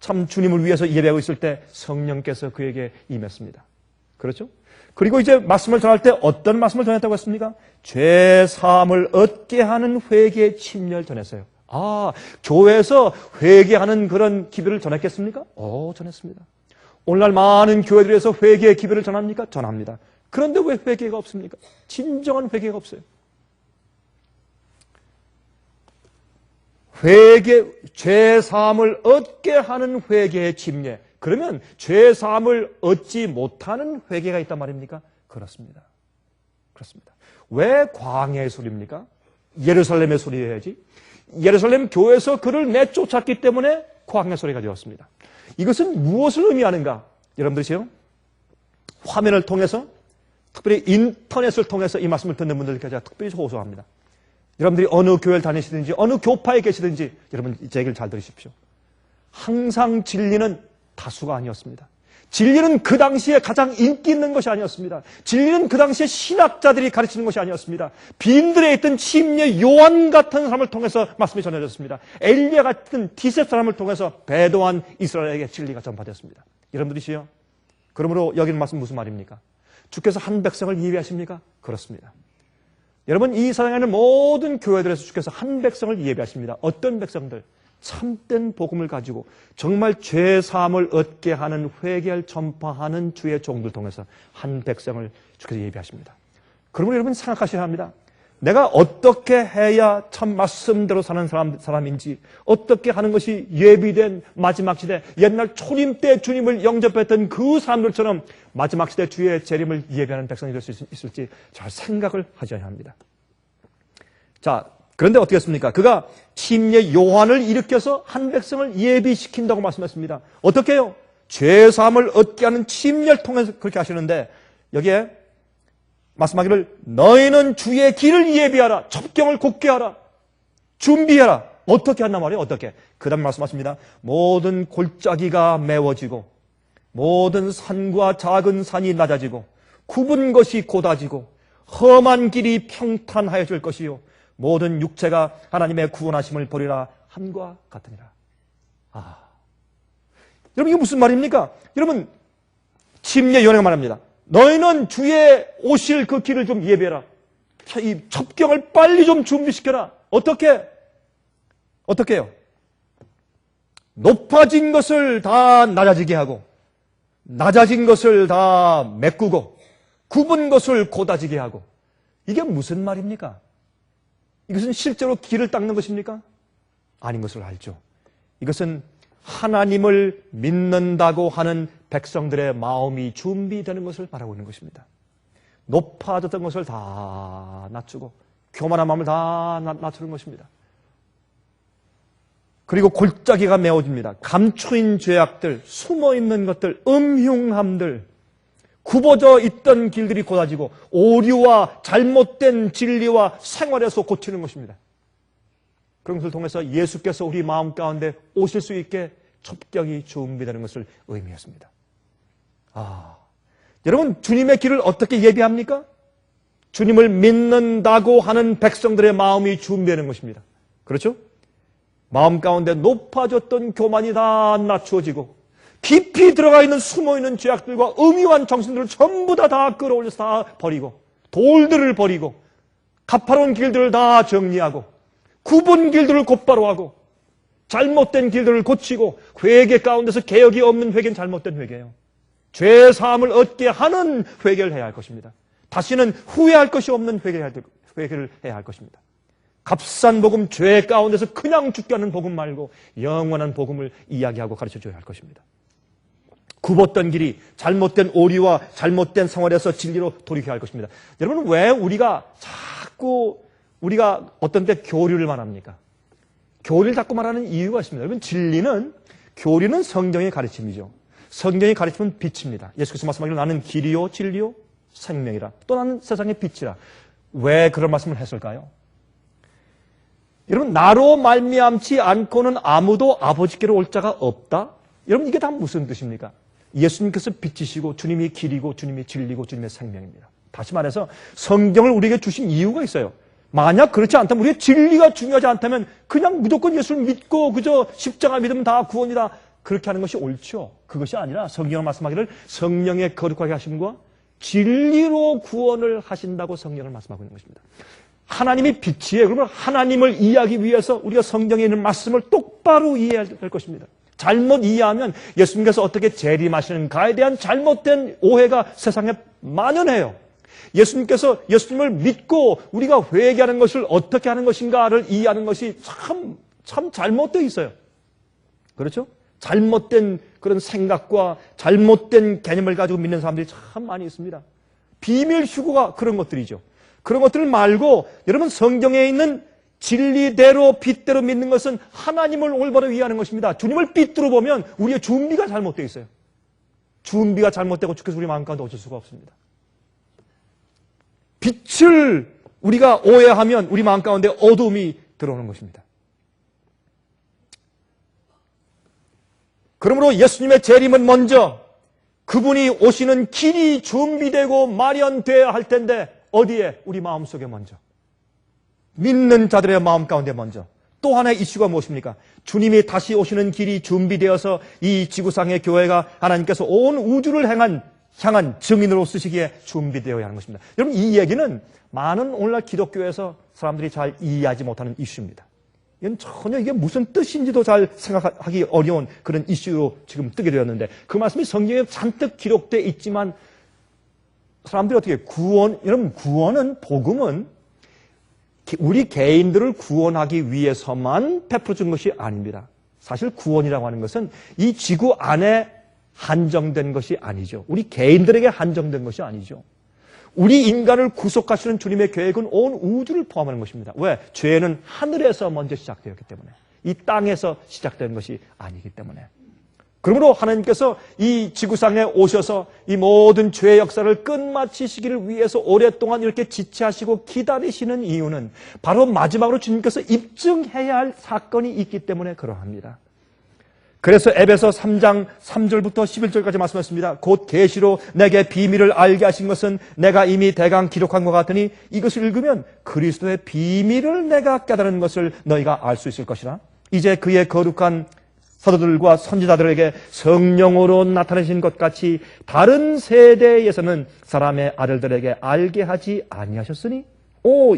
참 주님을 위해서 예배하고 있을 때 성령께서 그에게 임했습니다. 그렇죠? 그리고 이제 말씀을 전할 때 어떤 말씀을 전했다고 했습니까? 죄 사함을 얻게 하는 회개의 침례를 전했어요. 교회에서 회개하는 그런 기별을 전했겠습니까? 전했습니다. 오늘날 많은 교회들에서 회개의 기별을 전합니까? 전합니다. 그런데 왜 회개가 없습니까? 진정한 회개가 없어요. 죄 사함을 얻게 하는 회개의 침례. 그러면 죄 사함을 얻지 못하는 회개가 있단 말입니까? 그렇습니다. 왜 광야의 소리입니까? 예루살렘의 소리여야지. 예루살렘 교회에서 그를 내쫓았기 때문에 광야 소리가 되었습니다. 이것은 무엇을 의미하는가? 여러분들이요, 화면을 통해서 특별히 인터넷을 통해서 이 말씀을 듣는 분들께 제가 특별히 호소합니다. 여러분들이 어느 교회를 다니시든지 어느 교파에 계시든지 여러분 제 얘기를 잘 들으십시오. 항상 진리는 다수가 아니었습니다. 진리는 그 당시에 가장 인기 있는 것이 아니었습니다. 진리는 그 당시에 신학자들이 가르치는 것이 아니었습니다. 빈들에 있던 침례 요한 같은 사람을 통해서 말씀이 전해졌습니다. 엘리야 같은 디셉 사람을 통해서 배도한 이스라엘에게 진리가 전파되었습니다. 여러분들이시요, 그러므로 여기는 말씀 무슨 말입니까? 주께서 한 백성을 예비하십니까? 그렇습니다. 여러분, 이 세상에는 모든 교회들에서 주께서 한 백성을 예비하십니다. 어떤 백성들? 참된 복음을 가지고 정말 죄 사함을 얻게 하는 회개를 전파하는 주의 종들 통해서 한 백성을 주께서 예비하십니다. 그러면 여러분 생각하셔야 합니다. 내가 어떻게 해야 참 말씀대로 사는 사람인지, 어떻게 하는 것이 예비된 마지막 시대, 옛날 초림 때 주님을 영접했던 그 사람들처럼 마지막 시대 주의 재림을 예비하는 백성이 될 수 있을지 잘 생각을 하셔야 합니다. 자, 그런데 어떻게 했습니까? 그가 침례 요한을 일으켜서 한 백성을 예비시킨다고 말씀했습니다. 어떻게 해요? 죄 사함을 얻게 하는 침례를 통해서 그렇게 하시는데, 여기에 말씀하기를 너희는 주의 길을 예비하라. 첩경을 굳게 하라. 준비하라. 어떻게 한단 말이에요? 어떻게? 그 다음에 말씀하십니다. 모든 골짜기가 메워지고 모든 산과 작은 산이 낮아지고 굽은 것이 곧아지고 험한 길이 평탄하여질 것이요 모든 육체가 하나님의 구원하심을 보리라 함과 같으니라. 여러분, 이게 무슨 말입니까? 여러분, 심리의 요나가 말합니다. 너희는 주의 오실 그 길을 좀 예배해라. 이 첩경을 빨리 좀 준비시켜라. 어떻게? 어떻게 해요? 높아진 것을 다 낮아지게 하고, 낮아진 것을 다 메꾸고, 굽은 것을 곧아지게 하고. 이게 무슨 말입니까? 이것은 실제로 길을 닦는 것입니까? 아닌 것을 알죠. 이것은 하나님을 믿는다고 하는 백성들의 마음이 준비되는 것을 말하고 있는 것입니다. 높아졌던 것을 다 낮추고 교만한 마음을 다 낮추는 것입니다. 그리고 골짜기가 메워집니다. 감추인 죄악들, 숨어있는 것들, 음흉함들, 굽어져 있던 길들이 곧아지고 오류와 잘못된 진리와 생활에서 고치는 것입니다. 그런 것을 통해서 예수께서 우리 마음 가운데 오실 수 있게 첩경이 준비되는 것을 의미했습니다. 여러분, 주님의 길을 어떻게 예비합니까? 주님을 믿는다고 하는 백성들의 마음이 준비되는 것입니다. 그렇죠? 마음 가운데 높아졌던 교만이 다 낮추어지고 깊이 들어가 있는 숨어있는 죄악들과 음흉한 정신들을 전부 다 끌어올려서 다 버리고 돌들을 버리고 가파로운 길들을 다 정리하고 굽은 길들을 곧바로 하고 잘못된 길들을 고치고 회개 가운데서 개혁이 없는 회개는 잘못된 회개예요. 죄 사함을 얻게 하는 회개를 해야 할 것입니다. 다시는 후회할 것이 없는 회개를 해야 할 것입니다. 값싼 복음, 죄 가운데서 그냥 죽게 하는 복음 말고 영원한 복음을 이야기하고 가르쳐줘야 할 것입니다. 굽었던 길이 잘못된 오리와 잘못된 생활에서 진리로 돌이켜야 할 것입니다. 여러분, 왜 우리가 자꾸 어떤 때 교리를 말합니까? 교리를 자꾸 말하는 이유가 있습니다. 여러분, 교리는 성경의 가르침이죠. 성경의 가르침은 빛입니다. 예수께서 말씀하기를 나는 길이요 진리요 생명이라. 또 나는 세상의 빛이라. 왜 그런 말씀을 했을까요? 여러분, 나로 말미암지 않고는 아무도 아버지께로 올 자가 없다? 여러분, 이게 다 무슨 뜻입니까? 예수님께서 빛이시고 주님이 길이고 주님이 진리고 주님의 생명입니다. 다시 말해서 성경을 우리에게 주신 이유가 있어요. 만약 그렇지 않다면, 우리의 진리가 중요하지 않다면 그냥 무조건 예수를 믿고 그저 십자가 믿으면 다 구원이다, 그렇게 하는 것이 옳죠. 그것이 아니라 성경은 말씀하기를 성령의 거룩하게 하심과 진리로 구원을 하신다고 성경을 말씀하고 있는 것입니다. 하나님이 빛이에요. 그러면 하나님을 이해하기 위해서 우리가 성경에 있는 말씀을 똑바로 이해해야 될 것입니다. 잘못 이해하면 예수님께서 어떻게 재림하시는가에 대한 잘못된 오해가 세상에 만연해요. 예수님께서 예수님을 믿고 우리가 회개하는 것을 어떻게 하는 것인가를 이해하는 것이 참 잘못되어 있어요. 그렇죠? 잘못된 그런 생각과 잘못된 개념을 가지고 믿는 사람들이 참 많이 있습니다. 비밀 휴거가 그런 것들이죠. 그런 것들 말고 여러분, 성경에 있는 진리대로 빛대로 믿는 것은 하나님을 올바로 이해하는 것입니다. 주님을 빛으로 보면 우리의 준비가 잘못되어 있어요. 준비가 잘못되고 주께서 우리 마음 가운데 오실 수가 없습니다. 빛을 우리가 오해하면 우리 마음 가운데 어둠이 들어오는 것입니다. 그러므로 예수님의 재림은 먼저 그분이 오시는 길이 준비되고 마련되어야 할 텐데 어디에? 우리 마음속에 먼저. 믿는 자들의 마음 가운데 먼저. 또 하나의 이슈가 무엇입니까? 주님이 다시 오시는 길이 준비되어서 이 지구상의 교회가 하나님께서 온 우주를 향한 증인으로 쓰시기에 준비되어야 하는 것입니다. 여러분, 이 얘기는 많은 오늘날 기독교에서 사람들이 잘 이해하지 못하는 이슈입니다. 이건 전혀 이게 무슨 뜻인지도 잘 생각하기 어려운 그런 이슈로 지금 뜨게 되었는데, 그 말씀이 성경에 잔뜩 기록되어 있지만 사람들이 어떻게 여러분, 복음은 우리 개인들을 구원하기 위해서만 베풀어준 것이 아닙니다. 사실 구원이라고 하는 것은 이 지구 안에 한정된 것이 아니죠. 우리 개인들에게 한정된 것이 아니죠. 우리 인간을 구속하시는 주님의 계획은 온 우주를 포함하는 것입니다. 왜? 죄는 하늘에서 먼저 시작되었기 때문에, 이 땅에서 시작된 것이 아니기 때문에. 그러므로 하나님께서 이 지구상에 오셔서 이 모든 죄의 역사를 끝마치시기를 위해서 오랫동안 이렇게 지체하시고 기다리시는 이유는 바로 마지막으로 주님께서 입증해야 할 사건이 있기 때문에 그러합니다. 그래서 에베소 3장 3절부터 11절까지 말씀하셨습니다. 곧 계시로 내게 비밀을 알게 하신 것은 내가 이미 대강 기록한 것 같으니 이것을 읽으면 그리스도의 비밀을 내가 깨달은 것을 너희가 알 수 있을 것이라. 이제 그의 거룩한 사도들과 선지자들에게 성령으로 나타내신 것 같이 다른 세대에서는 사람의 아들들에게 알게 하지 아니하셨으니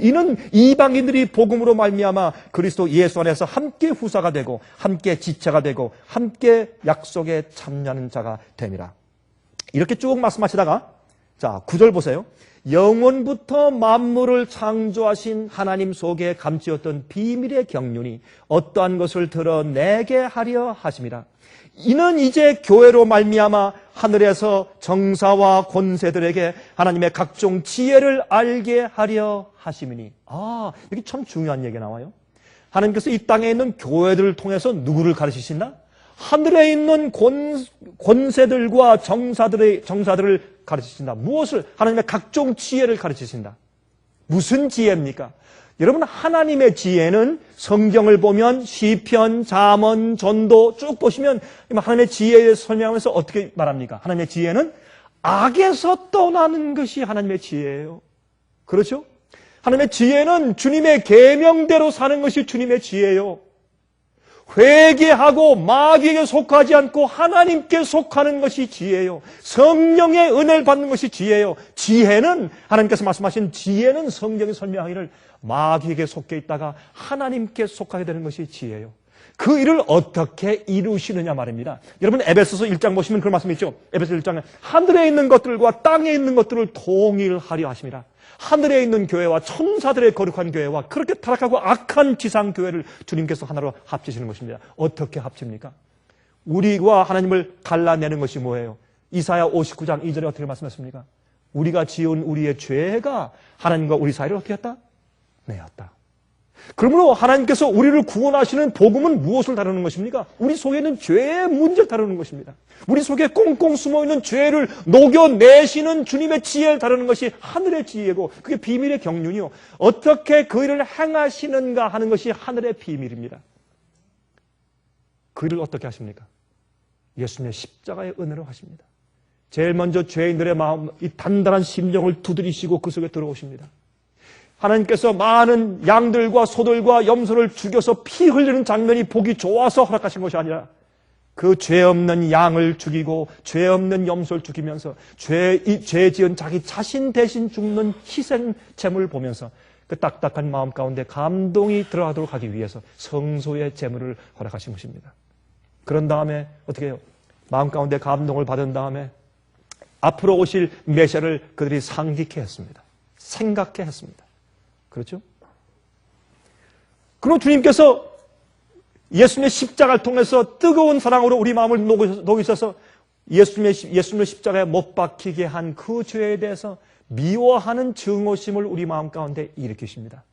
이는 이방인들이 복음으로 말미암아 그리스도 예수 안에서 함께 후사가 되고 함께 지체가 되고 함께 약속에 참여하는 자가 됨이라. 이렇게 쭉 말씀하시다가 자 9절 보세요. 영원부터 만물을 창조하신 하나님 속에 감추었던 비밀의 경륜이 어떠한 것을 드러내게 하려 하심이라. 이는 이제 교회로 말미암아 하늘에서 정사와 권세들에게 하나님의 각종 지혜를 알게 하려 하심이니. 여기 참 중요한 얘기가 나와요. 하나님께서 이 땅에 있는 교회들을 통해서 누구를 가르치신다? 하늘에 있는 권세들과 정사들을 가르치신다. 무엇을? 하나님의 각종 지혜를 가르치신다. 무슨 지혜입니까? 여러분, 하나님의 지혜는 성경을 보면 시편, 잠언, 전도 쭉 보시면 하나님의 지혜에 설명하면서 어떻게 말합니까? 하나님의 지혜는 악에서 떠나는 것이 하나님의 지혜예요. 그렇죠? 하나님의 지혜는 주님의 계명대로 사는 것이 주님의 지혜예요. 회개하고 마귀에게 속하지 않고 하나님께 속하는 것이 지혜예요. 성령의 은혜를 받는 것이 지혜예요. 지혜는 하나님께서 말씀하신 지혜는 성경이 설명하기를 마귀에게 속해 있다가 하나님께 속하게 되는 것이 지혜예요. 그 일을 어떻게 이루시느냐 말입니다. 여러분 에베소서 1장 보시면 그런 말씀이 있죠. 에베소서 1장에 하늘에 있는 것들과 땅에 있는 것들을 동일하려 하심이라. 하늘에 있는 교회와 천사들의 거룩한 교회와 그렇게 타락하고 악한 지상 교회를 주님께서 하나로 합치시는 것입니다. 어떻게 합칩니까? 우리와 하나님을 갈라내는 것이 뭐예요? 이사야 59장 2절에 어떻게 말씀하십니까? 우리가 지은 우리의 죄가 하나님과 우리 사이를 어떻게 했다? 내었다. 그러므로 하나님께서 우리를 구원하시는 복음은 무엇을 다루는 것입니까? 우리 속에 있는 죄의 문제를 다루는 것입니다. 우리 속에 꽁꽁 숨어있는 죄를 녹여내시는 주님의 지혜를 다루는 것이 하늘의 지혜고 그게 비밀의 경륜이요. 어떻게 그 일을 행하시는가 하는 것이 하늘의 비밀입니다. 그 일을 어떻게 하십니까? 예수님의 십자가의 은혜로 하십니다. 제일 먼저 죄인들의 마음, 이 단단한 심령을 두드리시고 그 속에 들어오십니다. 하나님께서 많은 양들과 소들과 염소를 죽여서 피 흘리는 장면이 보기 좋아서 허락하신 것이 아니라 그 죄 없는 양을 죽이고 죄 없는 염소를 죽이면서 죄 지은 자기 자신 대신 죽는 희생 제물을 보면서 그 딱딱한 마음 가운데 감동이 들어가도록 하기 위해서 성소의 제물을 허락하신 것입니다. 그런 다음에 어떻게 해요? 마음 가운데 감동을 받은 다음에 앞으로 오실 메시아를 그들이 상기케 했습니다. 생각케 했습니다. 그렇죠? 그럼 주님께서 예수님의 십자가를 통해서 뜨거운 사랑으로 우리 마음을 녹이셔서 예수님의 십자가에 못 박히게 한 그 죄에 대해서 미워하는 증오심을 우리 마음 가운데 일으키십니다.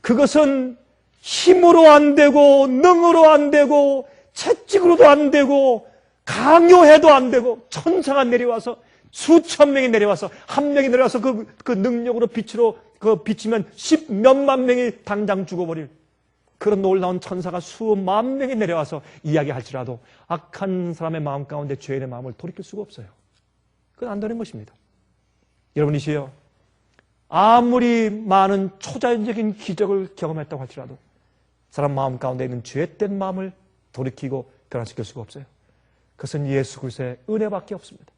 그것은 힘으로 안 되고 능으로 안 되고 채찍으로도 안 되고 강요해도 안 되고 천사가 내려와서 수천 명이 내려와서 한 명이 내려와서 그 능력으로 빛으로 비치면 10몇만 명이 당장 죽어버릴 그런 놀라운 천사가 수만 명이 내려와서 이야기할지라도 악한 사람의 마음 가운데 죄인의 마음을 돌이킬 수가 없어요. 그건 안 되는 것입니다. 여러분이시여 아무리 많은 초자연적인 기적을 경험했다고 할지라도 사람 마음 가운데 있는 죄된 마음을 돌이키고 변화시킬 수가 없어요. 그것은 예수 그리스도의 은혜밖에 없습니다.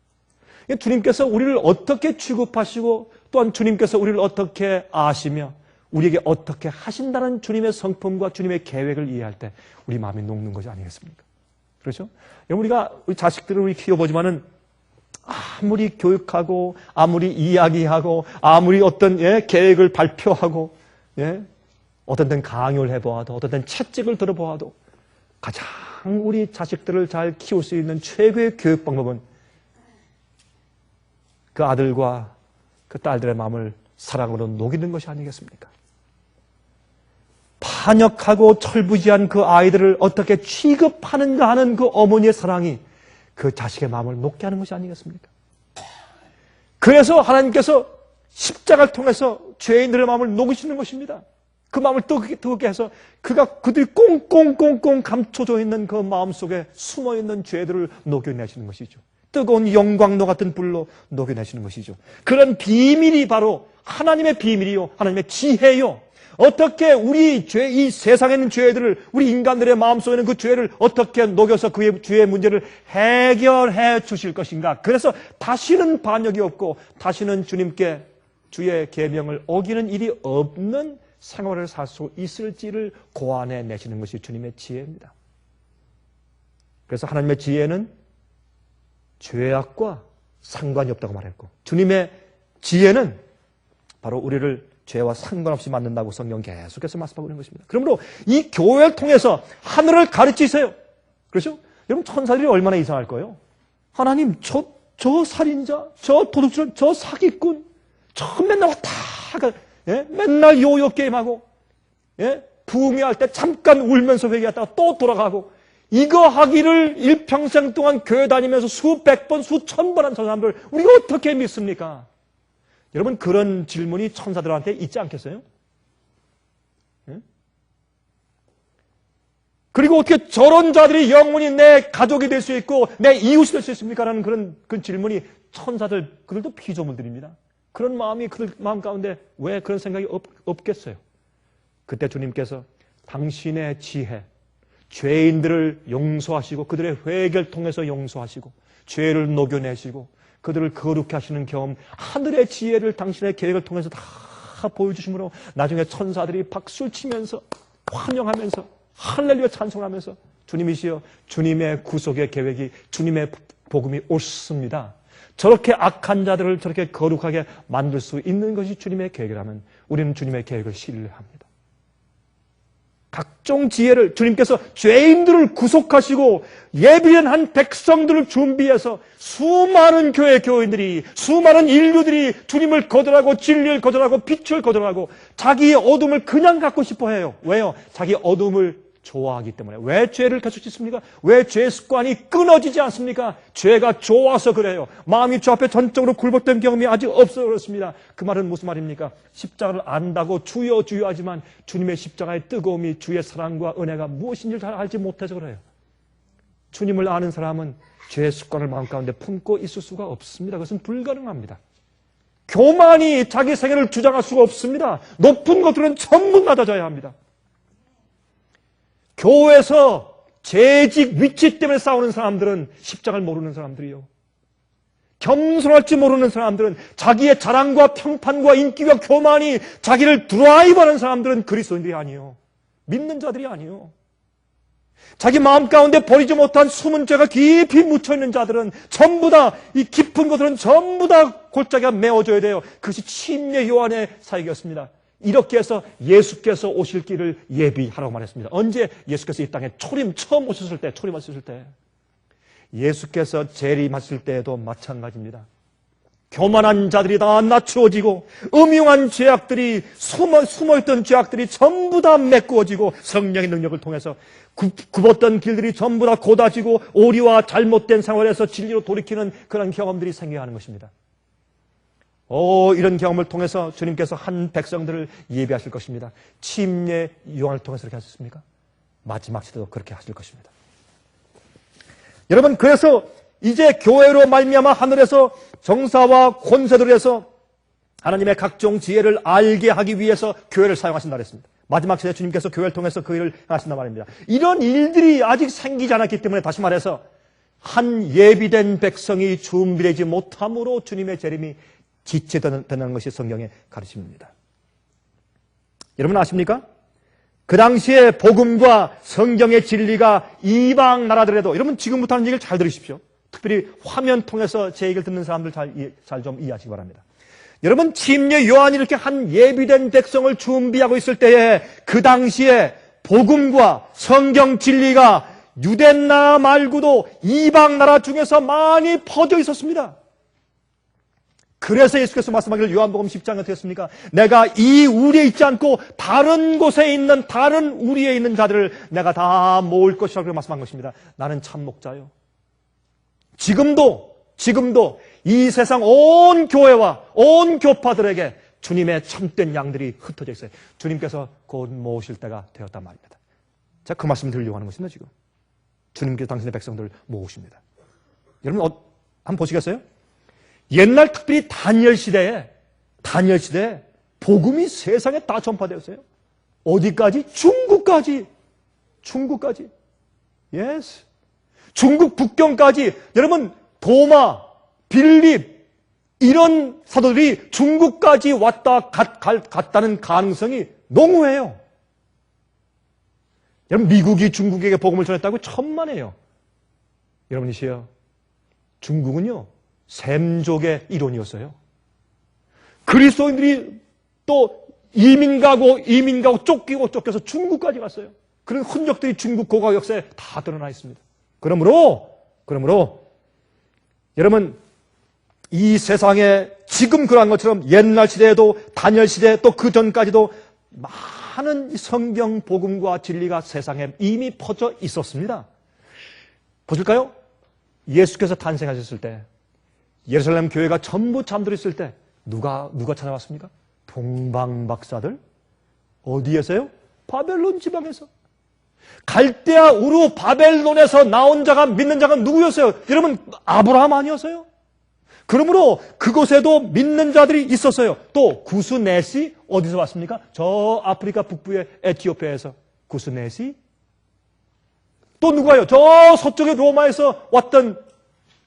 주님께서 우리를 어떻게 취급하시고 또한 주님께서 우리를 어떻게 아시며 우리에게 어떻게 하신다는 주님의 성품과 주님의 계획을 이해할 때 우리 마음이 녹는 것이 아니겠습니까? 그렇죠? 우리가 우리 자식들을 우리 키워보지만은 아무리 교육하고 아무리 이야기하고 아무리 어떤 계획을 발표하고 어떤 때는 강요를 해보아도 어떤 때는 채찍을 들어보아도 가장 우리 자식들을 잘 키울 수 있는 최고의 교육 방법은 그 아들과 그 딸들의 마음을 사랑으로 녹이는 것이 아니겠습니까? 반역하고 철부지한 그 아이들을 어떻게 취급하는가 하는 그 어머니의 사랑이 그 자식의 마음을 녹게 하는 것이 아니겠습니까? 그래서 하나님께서 십자가를 통해서 죄인들의 마음을 녹이시는 것입니다. 그 마음을 뜨겁게 해서 그들이 꽁꽁꽁꽁 감춰져 있는 그 마음속에 숨어있는 죄들을 녹여내시는 것이죠. 뜨거운 영광로 같은 불로 녹여내시는 것이죠. 그런 비밀이 바로 하나님의 비밀이요. 하나님의 지혜요. 어떻게 우리 죄, 이 세상에 있는 죄들을, 우리 인간들의 마음속에 있는 그 죄를 어떻게 녹여서 그의 죄의 문제를 해결해 주실 것인가. 그래서 다시는 반역이 없고 다시는 주님께 주의 계명을 어기는 일이 없는 생활을 살 수 있을지를 고안해 내시는 것이 주님의 지혜입니다. 그래서 하나님의 지혜는 죄악과 상관이 없다고 말했고, 주님의 지혜는 바로 우리를 죄와 상관없이 만든다고 성경 계속해서 말씀하고 있는 것입니다. 그러므로 이 교회를 통해서 하늘을 가르치세요. 그렇죠? 여러분, 천사들이 얼마나 이상할 거예요? 하나님, 저 살인자, 저 도둑질, 저 사기꾼, 저 맨날 왔다 예? 맨날 요요 게임하고, 예? 부흥회할 때 잠깐 울면서 회개했다가 또 돌아가고, 이거 하기를 일평생 동안 교회 다니면서 수백 번, 수천 번 한 사람들 우리가 어떻게 믿습니까? 여러분, 그런 질문이 천사들한테 있지 않겠어요? 예? 그리고 어떻게 저런 자들이 영원히 내 가족이 될 수 있고 내 이웃이 될 수 있습니까? 라는 그런 질문이 천사들, 그들도 피조물들입니다. 그런 마음이 그들 마음 가운데 왜 그런 생각이 없겠어요? 그때 주님께서 당신의 지혜, 죄인들을 용서하시고 그들의 회개를 통해서 용서하시고 죄를 녹여내시고 그들을 거룩해 하시는 경험, 하늘의 지혜를 당신의 계획을 통해서 다 보여주심으로 나중에 천사들이 박수를 치면서 환영하면서 할렐루야 찬송하면서 주님이시여, 주님의 구속의 계획이, 주님의 복음이 옳습니다. 저렇게 악한 자들을 저렇게 거룩하게 만들 수 있는 것이 주님의 계획이라면 우리는 주님의 계획을 신뢰합니다. 각종 지혜를 주님께서 죄인들을 구속하시고 예비한 백성들을 준비해서 수많은 교회 교인들이, 수많은 인류들이 주님을 거절하고 진리를 거절하고 빛을 거절하고 자기의 어둠을 그냥 갖고 싶어 해요. 왜요? 자기 어둠을 좋아하기 때문에. 왜 죄를 계속 짓습니까? 왜 죄의 습관이 끊어지지 않습니까? 죄가 좋아서 그래요. 마음이 주 앞에 전적으로 굴복된 경험이 아직 없어서 그렇습니다. 그 말은 무슨 말입니까? 십자가를 안다고 주여 주여 하지만 주님의 십자가의 뜨거움이, 주의 사랑과 은혜가 무엇인지 잘 알지 못해서 그래요. 주님을 아는 사람은 죄의 습관을 마음 가운데 품고 있을 수가 없습니다. 그것은 불가능합니다. 교만이 자기 생애를 주장할 수가 없습니다. 높은 것들은 전부 낮아져야 합니다. 교회에서 재직 위치 때문에 싸우는 사람들은 십자가를 모르는 사람들이요. 겸손할 줄 모르는 사람들은, 자기의 자랑과 평판과 인기와 교만이 자기를 드라이브하는 사람들은 그리스도인들이 아니에요. 믿는 자들이 아니에요. 자기 마음 가운데 버리지 못한 숨은 죄가 깊이 묻혀있는 자들은 전부 다, 이 깊은 것들은 전부 다 골짜기가 메워져야 돼요. 그것이 침례 요한의 사역이었습니다. 이렇게 해서 예수께서 오실 길을 예비하라고 말했습니다. 언제? 예수께서 이 땅에 처음 오셨을 때, 초림하셨을 때. 예수께서 재림하실 때에도 마찬가지입니다. 교만한 자들이 다 낮추어지고 음흉한 죄악들이 숨어있던 죄악들이 전부 다 메꾸어지고 성령의 능력을 통해서 굽었던 길들이 전부 다 곧아지고 오리와 잘못된 생활에서 진리로 돌이키는 그런 경험들이 생겨야 하는 것입니다. 이런 경험을 통해서 주님께서 한 백성들을 예비하실 것입니다. 침례 요한을 통해서 그렇게 하셨습니까? 마지막 시대도 그렇게 하실 것입니다. 여러분, 그래서 이제 교회로 말미암아 하늘에서 정사와 권세들에서 하나님의 각종 지혜를 알게 하기 위해서 교회를 사용하신다 그랬습니다. 마지막 시대 주님께서 교회를 통해서 그 일을 하신단 말입니다. 이런 일들이 아직 생기지 않았기 때문에 다시 말해서 한 예비된 백성이 준비되지 못함으로 주님의 재림이 지체되는 것이 성경의 가르침입니다. 여러분 아십니까? 그 당시에 복음과 성경의 진리가 이방 나라들에도, 여러분 지금부터 하는 얘기를 잘 들으십시오. 특별히 화면 통해서 제 얘기를 듣는 사람들 잘 좀 이해하시기 바랍니다. 여러분, 침례 요한이 이렇게 한 예비된 백성을 준비하고 있을 때에 그 당시에 복음과 성경 진리가 유대 나라 말고도 이방 나라 중에서 많이 퍼져 있었습니다. 그래서 예수께서 말씀하기를 요한복음 10장에 어떻게 했습니까? 내가 이 우리에 있지 않고 다른 곳에 있는, 다른 우리에 있는 자들을 내가 다 모을 것이라고 말씀한 것입니다. 나는 참 목자요. 지금도 이 세상 온 교회와 온 교파들에게 주님의 참된 양들이 흩어져 있어요. 주님께서 곧 모으실 때가 되었단 말입니다. 제가 그 말씀을 드리려고 하는 것입니다. 지금 주님께서 당신의 백성들을 모으십니다. 여러분 한번 보시겠어요? 옛날 특별히 다니엘 시대에 복음이 세상에 다 전파되었어요. 어디까지? 중국까지. 중국까지. Yes. 중국 북경까지. 여러분, 도마, 빌립, 이런 사도들이 중국까지 왔다 갔다는 가능성이 농후해요. 여러분, 미국이 중국에게 복음을 전했다고 천만에요. 여러분이시여, 중국은요, 셈족의 일원이었어요. 그리스도인들이 또 이민 가고 쫓겨서 중국까지 갔어요. 그런 흔적들이 중국 고고 역사에 다 드러나 있습니다. 그러므로 여러분, 이 세상에 지금 그러한 것처럼 옛날 시대에도 다니엘 시대 또 그 전까지도 많은 성경 복음과 진리가 세상에 이미 퍼져 있었습니다. 보실까요? 예수께서 탄생하셨을 때 예루살렘 교회가 전부 잠들어 있을 때 누가 찾아왔습니까? 동방박사들. 어디에서요? 바벨론 지방에서. 갈대아 우루 바벨론에서 나온 자가 믿는 자가 누구였어요? 여러분, 아브라함 아니었어요? 그러므로 그곳에도 믿는 자들이 있었어요. 또 구스넷이 어디서 왔습니까? 저 아프리카 북부의 에티오피아에서 구스넷이. 또 누가요? 저 서쪽의 로마에서 왔던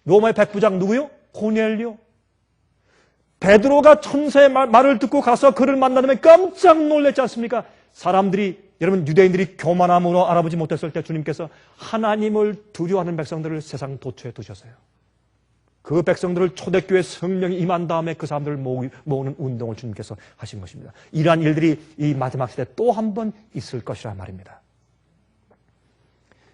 로마의 백부장 누구요? 고넬료. 베드로가 천사의 말을 듣고 가서 그를 만나면 깜짝 놀랐지 않습니까? 사람들이, 여러분, 유대인들이 교만함으로 알아보지 못했을 때 주님께서 하나님을 두려워하는 백성들을 세상 도처에 두셨어요. 그 백성들을 초대교회 성령이 임한 다음에 그 사람들을 모으는 운동을 주님께서 하신 것입니다. 이러한 일들이 이 마지막 시대에 또 한 번 있을 것이라 말입니다.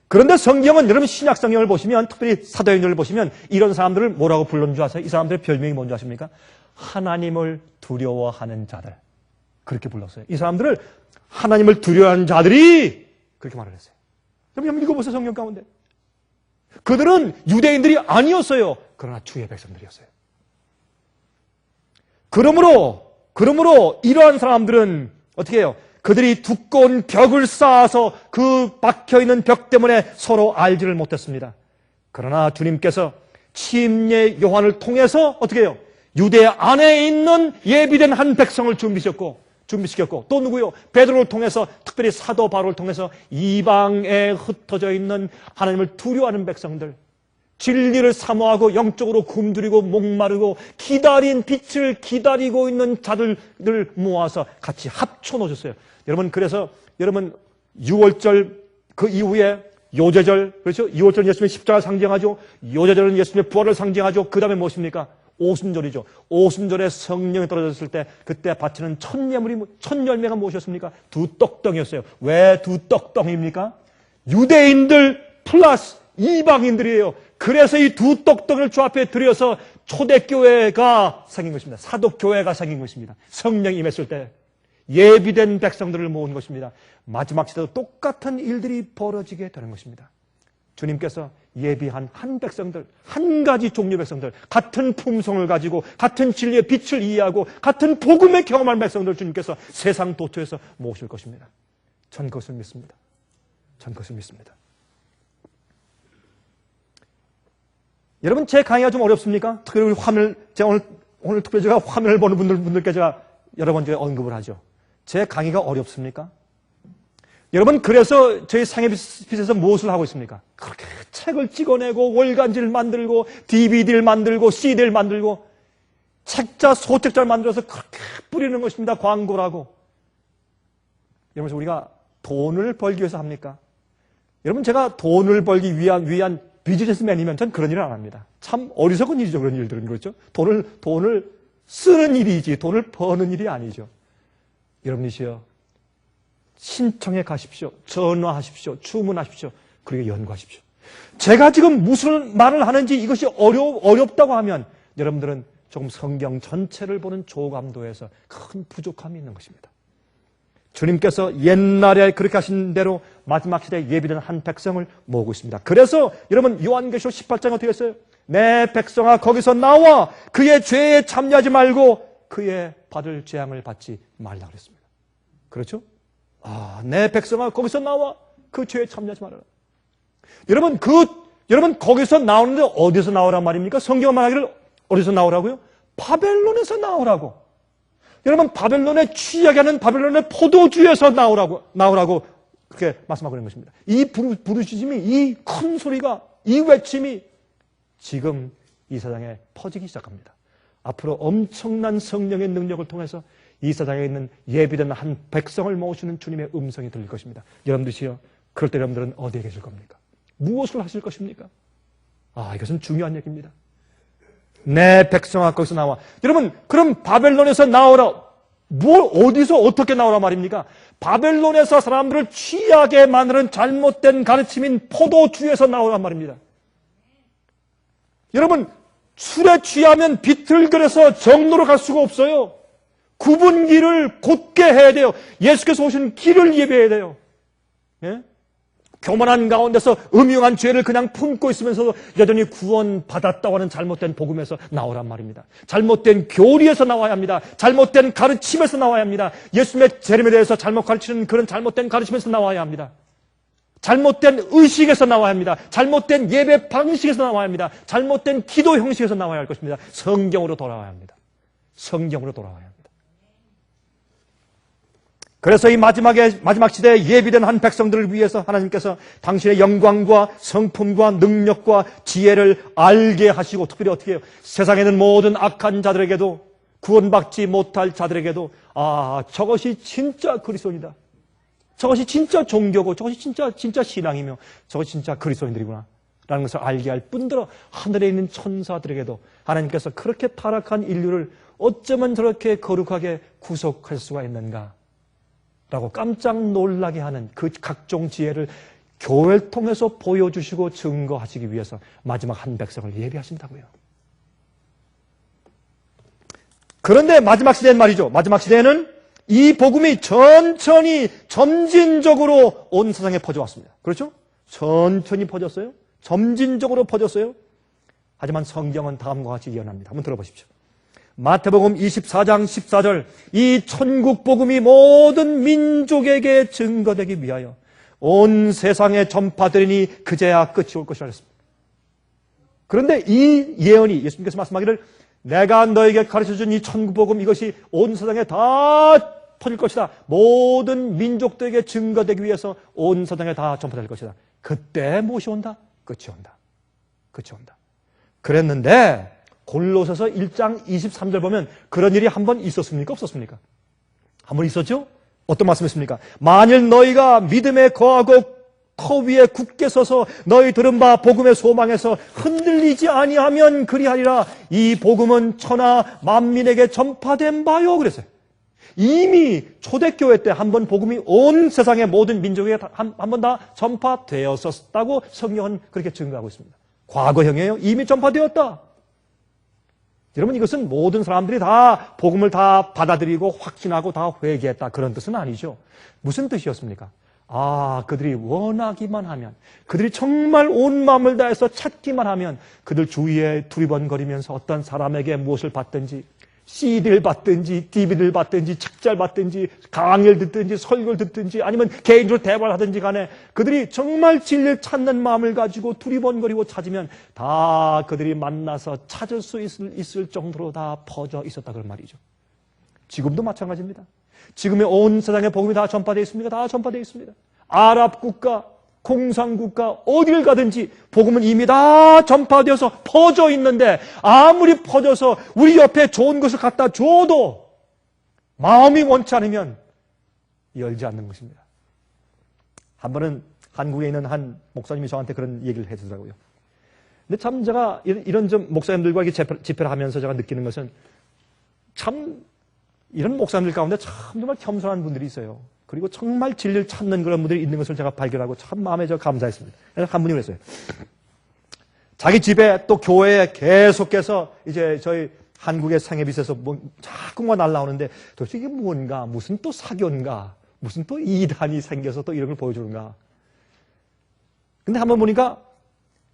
그런데 성경은, 여러분, 신약 성경을 보시면, 특별히 사도행전을 보시면 이런 사람들을 뭐라고 불렀는 줄 아세요? 이 사람들의 별명이 뭔지 아십니까? 하나님을 두려워하는 자들. 그렇게 불렀어요. 이 사람들을 하나님을 두려워하는 자들이 그렇게 말을 했어요. 여러분, 읽어보세요, 성경 가운데. 그들은 유대인들이 아니었어요. 그러나 주의 백성들이었어요. 그러므로 이러한 사람들은 어떻게 해요? 그들이 두꺼운 벽을 쌓아서 그 박혀있는 벽 때문에 서로 알지를 못했습니다. 그러나 주님께서 침례 요한을 통해서 어떻게 해요? 유대 안에 있는 예비된 한 백성을 준비시켰고 또 누구요? 베드로를 통해서, 특별히 사도 바울을 통해서 이방에 흩어져 있는 하나님을 두려워하는 백성들, 진리를 사모하고 영적으로 굶주리고 목마르고 기다린 빛을 기다리고 있는 자들을 모아서 같이 합쳐 놓으셨어요. 여러분, 그래서 여러분 6월절 그 이후에 요제절, 그렇죠? 2월절은 예수님의 십자가를 상징하죠. 요제절은 예수님의 부활을 상징하죠. 그 다음에 무엇입니까? 오순절이죠. 오순절에 성령이 떨어졌을 때 그때 바치는 첫 열매가 무엇이었습니까? 두 떡덩이였어요. 왜 두 떡덩이입니까? 유대인들 플러스 이방인들이에요. 그래서 이 두 떡덩이를 주 앞에 들여서 초대교회가 생긴 것입니다. 사도교회가 생긴 것입니다. 성령이 임했을 때 예비된 백성들을 모은 것입니다. 마지막 시대도 똑같은 일들이 벌어지게 되는 것입니다. 주님께서 예비한 한 백성들, 한 가지 종류 백성들, 같은 품성을 가지고 같은 진리의 빛을 이해하고 같은 복음의 경험한 백성들 주님께서 세상 도처에서 모으실 것입니다. 전 그것을 믿습니다. 여러분, 제 강의가 좀 어렵습니까? 특별히 제가 오늘 특별히 제가 화면을 보는 분들께 제가 여러 번 언급을 하죠. 제 강의가 어렵습니까? 여러분, 그래서 저희 상해빛에서 무엇을 하고 있습니까? 그렇게 책을 찍어내고 월간지를 만들고 DVD를 만들고 CD를 만들고 책자, 소책자를 만들어서 그렇게 뿌리는 것입니다. 광고라고. 여러분, 우리가 돈을 벌기 위해서 합니까? 여러분, 제가 돈을 벌기 위한 비즈니스맨이면 전 그런 일을 안 합니다. 참 어리석은 일이죠, 그런 일들은. 그렇죠? 돈을 쓰는 일이지 돈을 버는 일이 아니죠. 여러분이시여, 신청해 가십시오. 전화하십시오. 주문하십시오. 그리고 연구하십시오. 제가 지금 무슨 말을 하는지 이것이 어렵다고 하면 여러분들은 조금 성경 전체를 보는 조감도에서 큰 부족함이 있는 것입니다. 주님께서 옛날에 그렇게 하신 대로 마지막 시대에 예비된 한 백성을 모으고 있습니다. 그래서 여러분, 요한계시록 18장에 어떻게 했어요? 내 백성아, 거기서 나와 그의 죄에 참여하지 말고 그의 받을 재앙을 받지 말라 그랬습니다. 그렇죠? 내 백성아, 거기서 나와 그 죄에 참여하지 말아라. 여러분 거기서 나오는데 어디서 나오란 말입니까? 성경은 말하기를 어디서 나오라고요? 바벨론에서 나오라고. 여러분, 바벨론에 취하게 하는 바벨론의 포도주에서 나오라고 그렇게 말씀하고 있는 것입니다. 이 부르짖음이, 이 큰 소리가, 이 외침이 지금 이 세상에 퍼지기 시작합니다. 앞으로 엄청난 성령의 능력을 통해서 이 세상에 있는 예비된 한 백성을 모으시는 주님의 음성이 들릴 것입니다. 여러분들이요, 그럴 때 여러분들은 어디에 계실 겁니까? 무엇을 하실 것입니까? 이것은 중요한 얘기입니다. 내 백성아 거기서 나와. 여러분, 그럼 바벨론에서 나오라. 어디서 어떻게 나오라 말입니까? 바벨론에서 사람들을 취하게 만드는 잘못된 가르침인 포도주에서 나오란 말입니다. 여러분, 술에 취하면 비틀거려서 정로로 갈 수가 없어요. 굽은 길을 곧게 해야 돼요. 예수께서 오신 길을 예배해야 돼요. 예? 교만한 가운데서 음흉한 죄를 그냥 품고 있으면서도 여전히 구원받았다고 하는 잘못된 복음에서 나오란 말입니다. 잘못된 교리에서 나와야 합니다. 잘못된 가르침에서 나와야 합니다. 예수님의 재림에 대해서 잘못 가르치는 그런 잘못된 가르침에서 나와야 합니다. 잘못된 의식에서 나와야 합니다. 잘못된 예배 방식에서 나와야 합니다. 잘못된 기도 형식에서 나와야 할 것입니다. 성경으로 돌아와야 합니다. 성경으로 돌아와야 합니다. 그래서 이 마지막 시대에 예비된 한 백성들을 위해서 하나님께서 당신의 영광과 성품과 능력과 지혜를 알게 하시고, 특별히 어떻게 해요? 세상에 있는 모든 악한 자들에게도, 구원받지 못할 자들에게도 저것이 진짜 그리스도인이다. 저것이 진짜 종교고, 저것이 진짜 신앙이며, 저것이 진짜 그리스도인들이구나 라는 것을 알게 할 뿐더러 하늘에 있는 천사들에게도 하나님께서 그렇게 타락한 인류를 어쩌면 저렇게 거룩하게 구속할 수가 있는가 라고 깜짝 놀라게 하는 그 각종 지혜를 교회를 통해서 보여주시고 증거하시기 위해서 마지막 한 백성을 예비하신다고요. 그런데 마지막 시대는 말이죠. 마지막 시대에는 이 복음이 천천히 점진적으로 온 세상에 퍼져왔습니다. 그렇죠? 천천히 퍼졌어요. 점진적으로 퍼졌어요. 하지만 성경은 다음과 같이 예언합니다. 한번 들어보십시오. 마태복음 24장 14절, 이 천국 복음이 모든 민족에게 증거되기 위하여 온 세상에 전파되리니 그제야 끝이 올 것이라 했습니다. 그런데 이 예언이, 예수님께서 말씀하기를 내가 너에게 가르쳐준 이 천국 복음, 이것이 온 세상에 다 퍼질 것이다. 모든 민족들에게 증거되기 위해서 온 세상에 다 전파될 것이다. 그때 무엇이 온다? 끝이 온다. 끝이 온다. 그랬는데 골로새서 1장 23절 보면 그런 일이 한 번 있었습니까? 없었습니까? 한 번 있었죠? 어떤 말씀이십니까? 만일 너희가 믿음에 거하고 터 위에 굳게 서서 너희 들은 바 복음의 소망에서 흔들리지 아니하면 그리하리라. 이 복음은 천하 만민에게 전파된 바요. 그랬어요. 이미 초대교회 때 한 번 복음이 온 세상의 모든 민족에게 한 번 다 전파되었었다고 성경은 그렇게 증거하고 있습니다. 과거형이에요. 이미 전파되었다. 여러분, 이것은 모든 사람들이 다 복음을 다 받아들이고 확신하고 다 회개했다, 그런 뜻은 아니죠. 무슨 뜻이었습니까? 그들이 원하기만 하면, 그들이 정말 온 마음을 다해서 찾기만 하면 그들 주위에 두리번거리면서 어떤 사람에게 무엇을 받든지, CD를 받든지 DVD를 받든지 책자를 받든지 강의를 듣든지 설교를 듣든지 아니면 개인적으로 대화를 하든지 간에 그들이 정말 진리를 찾는 마음을 가지고 두리번거리고 찾으면 다 그들이 만나서 찾을 수 있을 정도로 다 퍼져 있었다, 그런 말이죠. 지금도 마찬가지입니다. 지금의 온 세상에 복음이 다 전파되어 있습니까? 다 전파되어 있습니다. 아랍 국가, 공산국가 어디를 가든지 복음은 이미 다 전파되어서 퍼져 있는데 아무리 퍼져서 우리 옆에 좋은 것을 갖다 줘도 마음이 원치 않으면 열지 않는 것입니다. 한 번은 한국에 있는 한 목사님이 저한테 그런 얘기를 해주더라고요. 근데 참 제가 이런 좀 목사님들과 이렇게 집회를 하면서 제가 느끼는 것은 참 이런 목사님들 가운데 참 정말 겸손한 분들이 있어요. 그리고 정말 진리를 찾는 그런 분들이 있는 것을 제가 발견하고 참 마음에 저 감사했습니다. 한 분이 그랬어요. 자기 집에 또 교회에 계속해서 이제 저희 한국의 생애빛에서 자꾸만 날라오는데 도대체 이게 뭔가, 무슨 또 사교인가, 무슨 또 이단이 생겨서 또 이런 걸 보여주는가. 근데 한번 보니까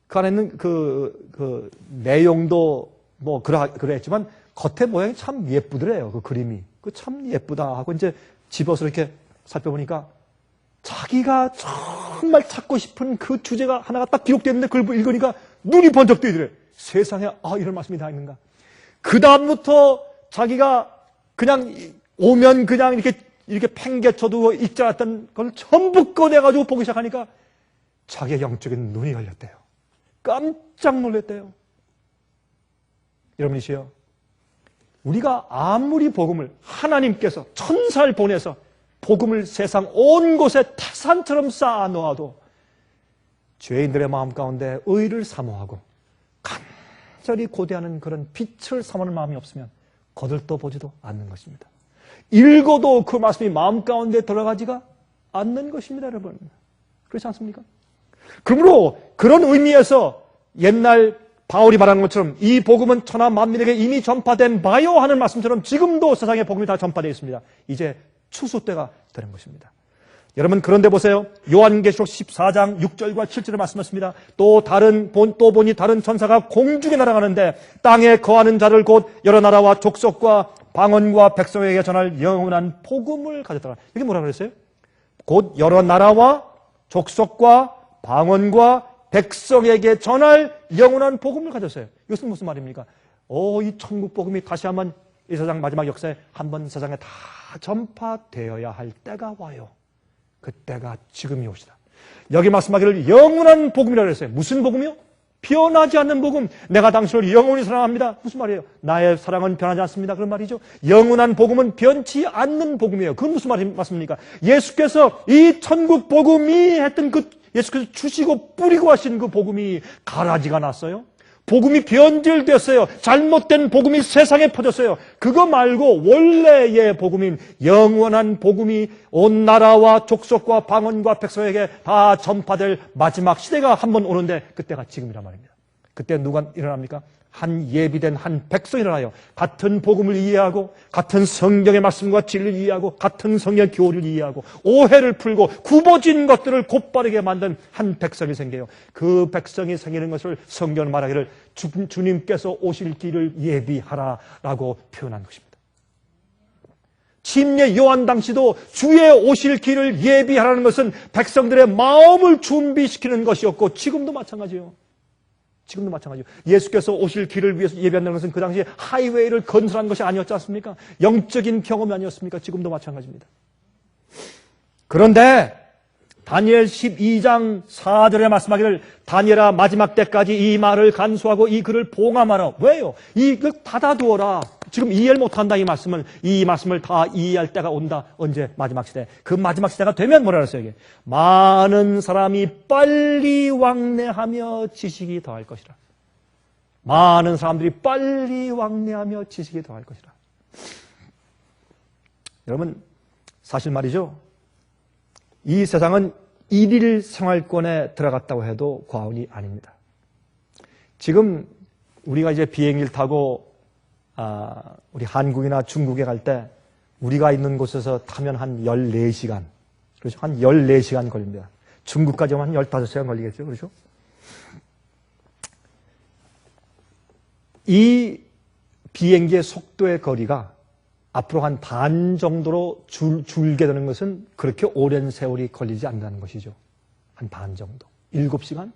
그 안에는 그 내용도 뭐 그랬지만 겉에 모양이 참 예쁘더래요. 그 그림이. 그 참 예쁘다 하고 이제 집어서 이렇게 살펴보니까 자기가 정말 찾고 싶은 그 주제가 하나가 딱 기록되어 있는데 그걸 읽으니까 눈이 번쩍 뜨이더래. 세상에 이런 말씀이 다 있는가. 그 다음부터 자기가 그냥 오면 그냥 이렇게 팽개쳐도 있지 않았던 걸 전부 꺼내가지고 보기 시작하니까 자기의 영적인 눈이 열렸대요. 깜짝 놀랐대요. 여러분이시여, 우리가 아무리 복음을 하나님께서 천사를 보내서 복음을 세상 온 곳에 태산처럼 쌓아 놓아도 죄인들의 마음 가운데 의를 사모하고 간절히 고대하는 그런 빛을 사모하는 마음이 없으면 거들떠 보지도 않는 것입니다. 읽어도 그 말씀이 마음 가운데 들어가지가 않는 것입니다, 여러분. 그렇지 않습니까? 그러므로 그런 의미에서 옛날 바울이 말하는 것처럼 이 복음은 천하 만민에게 이미 전파된 바요 하는 말씀처럼 지금도 세상에 복음이 다 전파되어 있습니다. 이제 추수 때가 되는 것입니다. 여러분, 그런데 보세요. 요한계시록 14장 6절과 7절을 말씀하십니다. 또 보니 다른 천사가 공중에 날아가는데 땅에 거하는 자를 곧 여러 나라와 족속과 방언과 백성에게 전할 영원한 복음을 가졌더라. 이게 뭐라 그랬어요? 곧 여러 나라와 족속과 방언과 백성에게 전할 영원한 복음을 가졌어요. 이것은 무슨 말입니까? 이 천국 복음이 다시 한번 이 세상 마지막 역사에 한번 세상에 다 전파되어야 할 때가 와요. 그때가 지금이 옵시다. 여기 말씀하기를 영원한 복음이라고 했어요. 무슨 복음이요? 변하지 않는 복음. 내가 당신을 영원히 사랑합니다. 무슨 말이에요? 나의 사랑은 변하지 않습니다. 그런 말이죠. 영원한 복음은 변치 않는 복음이에요. 그건 무슨 말씀입니까? 예수께서 이 천국 복음이 했던 예수께서 주시고 뿌리고 하신 그 복음이 가라지가 났어요. 복음이 변질됐어요. 잘못된 복음이 세상에 퍼졌어요. 그거 말고 원래의 복음인 영원한 복음이 온 나라와 족속과 방언과 백성에게 다 전파될 마지막 시대가 한번 오는데 그때가 지금이란 말입니다. 그때 누가 일어납니까? 한 예비된 한 백성이 일어나요. 같은 복음을 이해하고 같은 성경의 말씀과 진리를 이해하고 같은 성경의 교리를 이해하고 오해를 풀고 굽어진 것들을 곧바르게 만든 한 백성이 생겨요. 그 백성이 생기는 것을 성경은 말하기를 주님께서 오실 길을 예비하라라고 표현한 것입니다. 침례 요한 당시도 주의 오실 길을 예비하라는 것은 백성들의 마음을 준비시키는 것이었고 지금도 마찬가지예요. 지금도 마찬가지예요. 예수께서 오실 길을 위해서 예배한다는 것은 그 당시에 하이웨이를 건설한 것이 아니었지 않습니까? 영적인 경험이 아니었습니까? 지금도 마찬가지입니다. 그런데 다니엘 12장 4절에 말씀하기를 다니엘아 마지막 때까지 이 말을 간수하고 이 글을 봉함하라. 왜요? 이걸 닫아두어라. 지금 이해를 못한다 이 말씀을 다 이해할 때가 온다. 언제? 마지막 시대. 그 마지막 시대가 되면 뭐라 그랬어요 이게? 많은 사람이 빨리 왕래하며 지식이 더할 것이라. 많은 사람들이 빨리 왕래하며 지식이 더할 것이라. 여러분 사실 말이죠. 이 세상은 일일 생활권에 들어갔다고 해도 과언이 아닙니다. 지금 우리가 이제 비행기를 타고 우리 한국이나 중국에 갈 때 우리가 있는 곳에서 타면 한 14시간, 그렇죠? 한 14시간 걸립니다. 중국까지 오면 한 15시간 걸리겠죠? 그렇죠? 이 비행기의 속도의 거리가 앞으로 한 반 정도로 줄게 되는 것은 그렇게 오랜 세월이 걸리지 않는다는 것이죠. 한 반 정도. 7시간?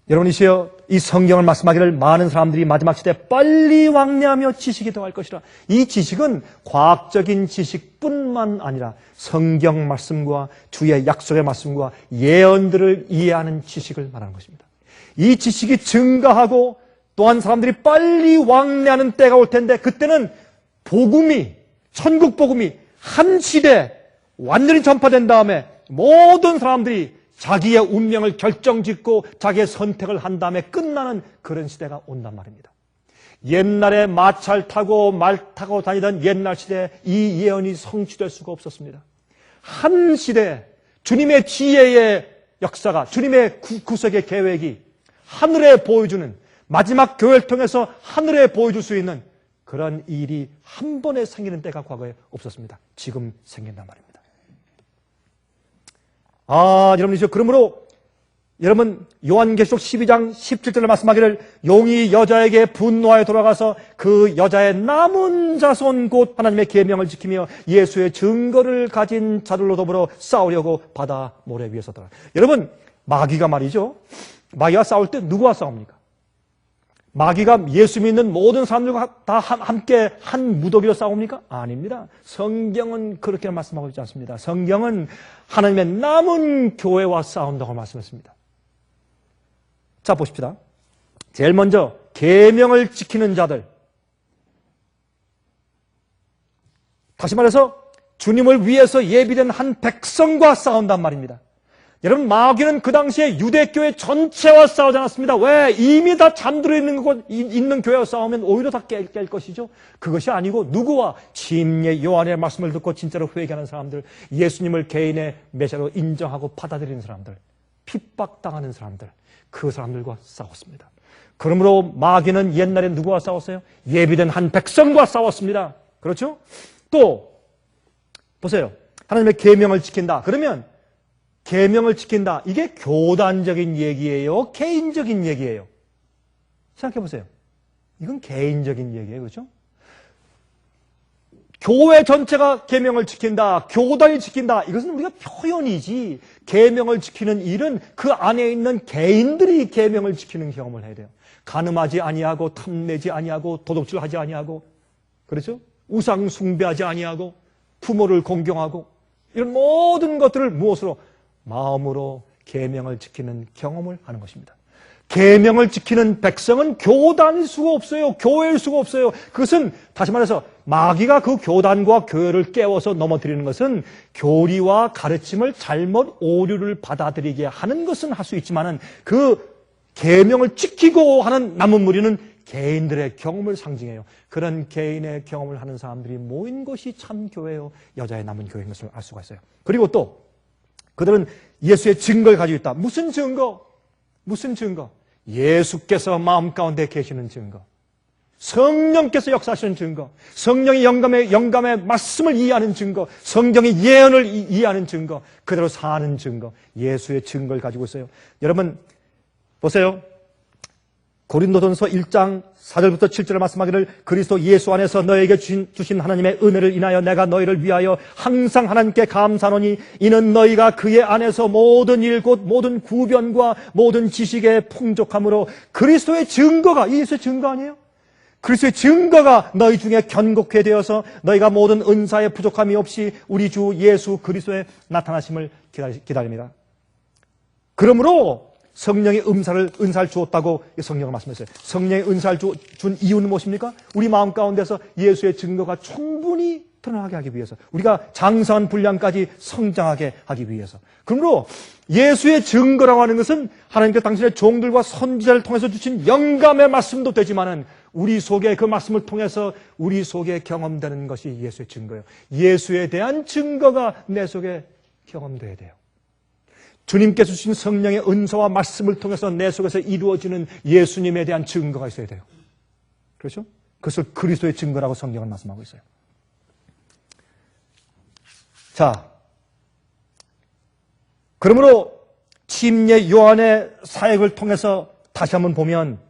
여러분이시여, 이 성경을 말씀하기를 많은 사람들이 마지막 시대에 빨리 왕래하며 지식이 더할 것이라. 이 지식은 과학적인 지식뿐만 아니라 성경 말씀과 주의 약속의 말씀과 예언들을 이해하는 지식을 말하는 것입니다. 이 지식이 증가하고 또한 사람들이 빨리 왕래하는 때가 올 텐데 그때는 복음이, 천국 복음이 한 시대에 완전히 전파된 다음에 모든 사람들이 자기의 운명을 결정짓고 자기의 선택을 한 다음에 끝나는 그런 시대가 온단 말입니다. 옛날에 마차를 타고 말 타고 다니던 옛날 시대에 이 예언이 성취될 수가 없었습니다. 한 시대에 주님의 지혜의 역사가, 주님의 구속의 계획이 하늘에 보여주는, 마지막 교회를 통해서 하늘에 보여줄 수 있는 그런 일이 한 번에 생기는 때가 과거에 없었습니다. 지금 생긴단 말입니다. 여러분이죠. 그러므로 여러분 요한계시록 12장 17절에 말씀하기를 용이 여자에게 분노하여 돌아가서 그 여자의 남은 자손 곧 하나님의 계명을 지키며 예수의 증거를 가진 자들로 더불어 싸우려고 바다 모래 위에 섰더라. 여러분 마귀가 말이죠. 마귀가 싸울 때 누구와 싸웁니까? 마귀가 예수 믿는 모든 사람들과 다 함께 한 무더기로 싸웁니까? 아닙니다. 성경은 그렇게 말씀하고 있지 않습니다. 성경은 하나님의 남은 교회와 싸운다고 말씀했습니다. 자, 보십시다. 제일 먼저 계명을 지키는 자들. 다시 말해서 주님을 위해서 예비된 한 백성과 싸운단 말입니다. 여러분, 마귀는 그 당시에 유대교회 전체와 싸우지 않았습니다. 왜? 이미 다 잠들어 있는 교회와 싸우면 오히려 다 깰 것이죠. 그것이 아니고 누구와? 침례 요한의 말씀을 듣고 진짜로 회개하는 사람들, 예수님을 개인의 메시아로 인정하고 받아들이는 사람들, 핍박당하는 사람들, 그 사람들과 싸웠습니다. 그러므로 마귀는 옛날에 누구와 싸웠어요? 예비된 한 백성과 싸웠습니다. 그렇죠? 또 보세요. 하나님의 계명을 지킨다. 그러면 계명을 지킨다. 이게 교단적인 얘기예요? 개인적인 얘기예요? 생각해 보세요. 이건 개인적인 얘기예요. 그렇죠? 교회 전체가 계명을 지킨다. 교단이 지킨다. 이것은 우리가 표현이지. 계명을 지키는 일은 그 안에 있는 개인들이 계명을 지키는 경험을 해야 돼요. 간음하지 아니하고 탐내지 아니하고 도둑질하지 아니하고 그렇죠? 우상 숭배하지 아니하고 부모를 공경하고 이런 모든 것들을 무엇으로? 마음으로 계명을 지키는 경험을 하는 것입니다. 계명을 지키는 백성은 교단일 수가 없어요. 교회일 수가 없어요. 그것은 다시 말해서 마귀가 그 교단과 교회를 깨워서 넘어뜨리는 것은 교리와 가르침을 잘못 오류를 받아들이게 하는 것은 할 수 있지만은 그 계명을 지키고 하는 남은 무리는 개인들의 경험을 상징해요. 그런 개인의 경험을 하는 사람들이 모인 것이 참 교회요. 여자의 남은 교회인 것을 알 수가 있어요. 그리고 또 그들은 예수의 증거를 가지고 있다. 무슨 증거? 무슨 증거? 예수께서 마음 가운데 계시는 증거. 성령께서 역사하시는 증거. 성령이 영감의 말씀을 이해하는 증거. 성경의 예언을 이해하는 증거. 그대로 사는 증거. 예수의 증거를 가지고 있어요. 여러분 보세요. 고린도전서 1장 4절부터 7절을 말씀하기를 그리스도 예수 안에서 너에게 주신 하나님의 은혜를 인하여 내가 너희를 위하여 항상 하나님께 감사하노니 이는 너희가 그의 안에서 모든 일 곧 모든 구변과 모든 지식에 풍족함으로 그리스도의 증거가 예수의 증거 아니에요? 그리스도의 증거가 너희 중에 견고케 되어서 너희가 모든 은사에 부족함이 없이 우리 주 예수 그리스도의 나타나심을 기다립니다. 그러므로 성령의 은사를 주었다고 성령을 말씀했어요. 성령의 은사를 준 이유는 무엇입니까? 우리 마음 가운데서 예수의 증거가 충분히 드러나게 하기 위해서, 우리가 장성한 분량까지 성장하게 하기 위해서. 그러므로 예수의 증거라고 하는 것은 하나님께서 당신의 종들과 선지자를 통해서 주신 영감의 말씀도 되지만은 우리 속에 그 말씀을 통해서 우리 속에 경험되는 것이 예수의 증거예요. 예수에 대한 증거가 내 속에 경험돼야 돼요. 주님께서 주신 성령의 은사와 말씀을 통해서 내 속에서 이루어지는 예수님에 대한 증거가 있어야 돼요. 그렇죠? 그것을 그리스도의 증거라고 성경은 말씀하고 있어요. 자, 그러므로 침례 요한의 사역을 통해서 다시 한번 보면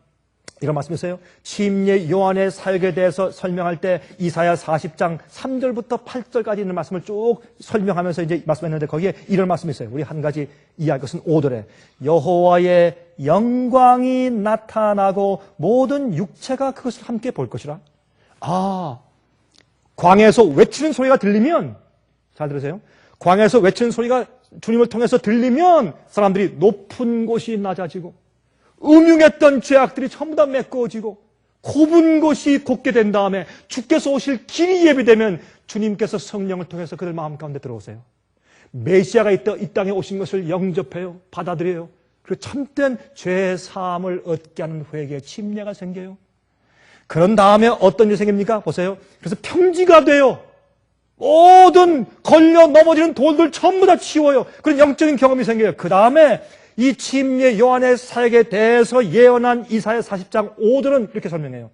이런 말씀이 있어요. 침례 요한의 사역에 대해서 설명할 때 이사야 40장 3절부터 8절까지 있는 말씀을 쭉 설명하면서 이제 말씀했는데 거기에 이런 말씀이 있어요. 우리 한 가지 이해할 것은 5절에 여호와의 영광이 나타나고 모든 육체가 그것을 함께 볼 것이라. 광야에서 외치는 소리가 들리면, 잘 들으세요. 광야에서 외치는 소리가 주님을 통해서 들리면 사람들이 높은 곳이 낮아지고 음흉했던 죄악들이 전부 다 메꿔지고 좁은 곳이 곱게 된 다음에 주께서 오실 길이 예비되면 주님께서 성령을 통해서 그들 마음 가운데 들어오세요. 메시아가 이 땅에 오신 것을 영접해요. 받아들여요. 그리고 참된 죄 사함을 얻게 하는 회개의 침례가 생겨요. 그런 다음에 어떤 일이 생깁니까? 보세요. 그래서 평지가 돼요. 모든 걸려 넘어지는 돌들 전부 다 치워요. 그런 영적인 경험이 생겨요. 그 다음에 이 침례 요한의 사역에 대해서 예언한 이사야 40장 5절은 이렇게 설명해요.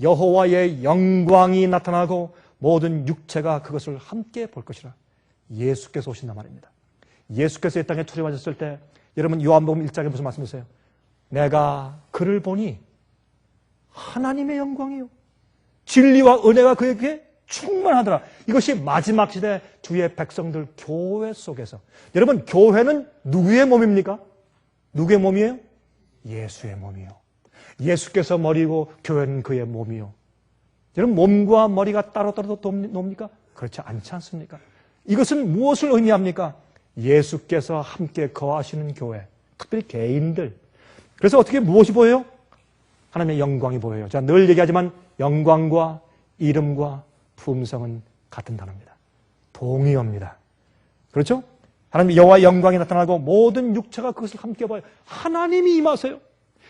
여호와의 영광이 나타나고 모든 육체가 그것을 함께 볼 것이라. 예수께서 오신단 말입니다. 예수께서 이 땅에 출입하셨을 때 여러분 요한복음 1장에 무슨 말씀이세요? 내가 그를 보니 하나님의 영광이요 진리와 은혜가 그에게 충만하더라. 이것이 마지막 시대 주의 백성들 교회 속에서. 여러분 교회는 누구의 몸입니까? 누구의 몸이에요? 예수의 몸이요. 예수께서 머리고 교회는 그의 몸이요. 여러분, 몸과 머리가 따로따로 놉니까? 그렇지 않지 않습니까? 이것은 무엇을 의미합니까? 예수께서 함께 거하시는 교회, 특별히 개인들. 그래서 어떻게 무엇이 보여요? 하나님의 영광이 보여요. 제가 늘 얘기하지만 영광과 이름과 품성은 같은 단어입니다. 동의어입니다. 그렇죠? 하나님 여호와의 영광이 나타나고 모든 육체가 그것을 함께 봐요. 하나님이 임하세요.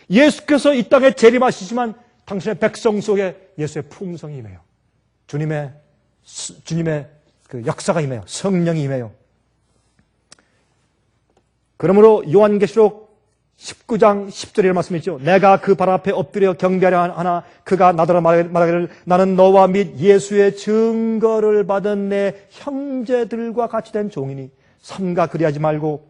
예수께서 이 땅에 재림하시지만 당신의 백성 속에 예수의 품성이 임해요. 주님의 그 역사가 임해요. 성령이 임해요. 그러므로 요한계시록 19장 10절에 말씀이 있죠. 내가 그 발 앞에 엎드려 경배하려 하나 그가 나더러 말하기를 나는 너와 및 예수의 증거를 받은 내 형제들과 같이 된 종이니 삼가 그리하지 말고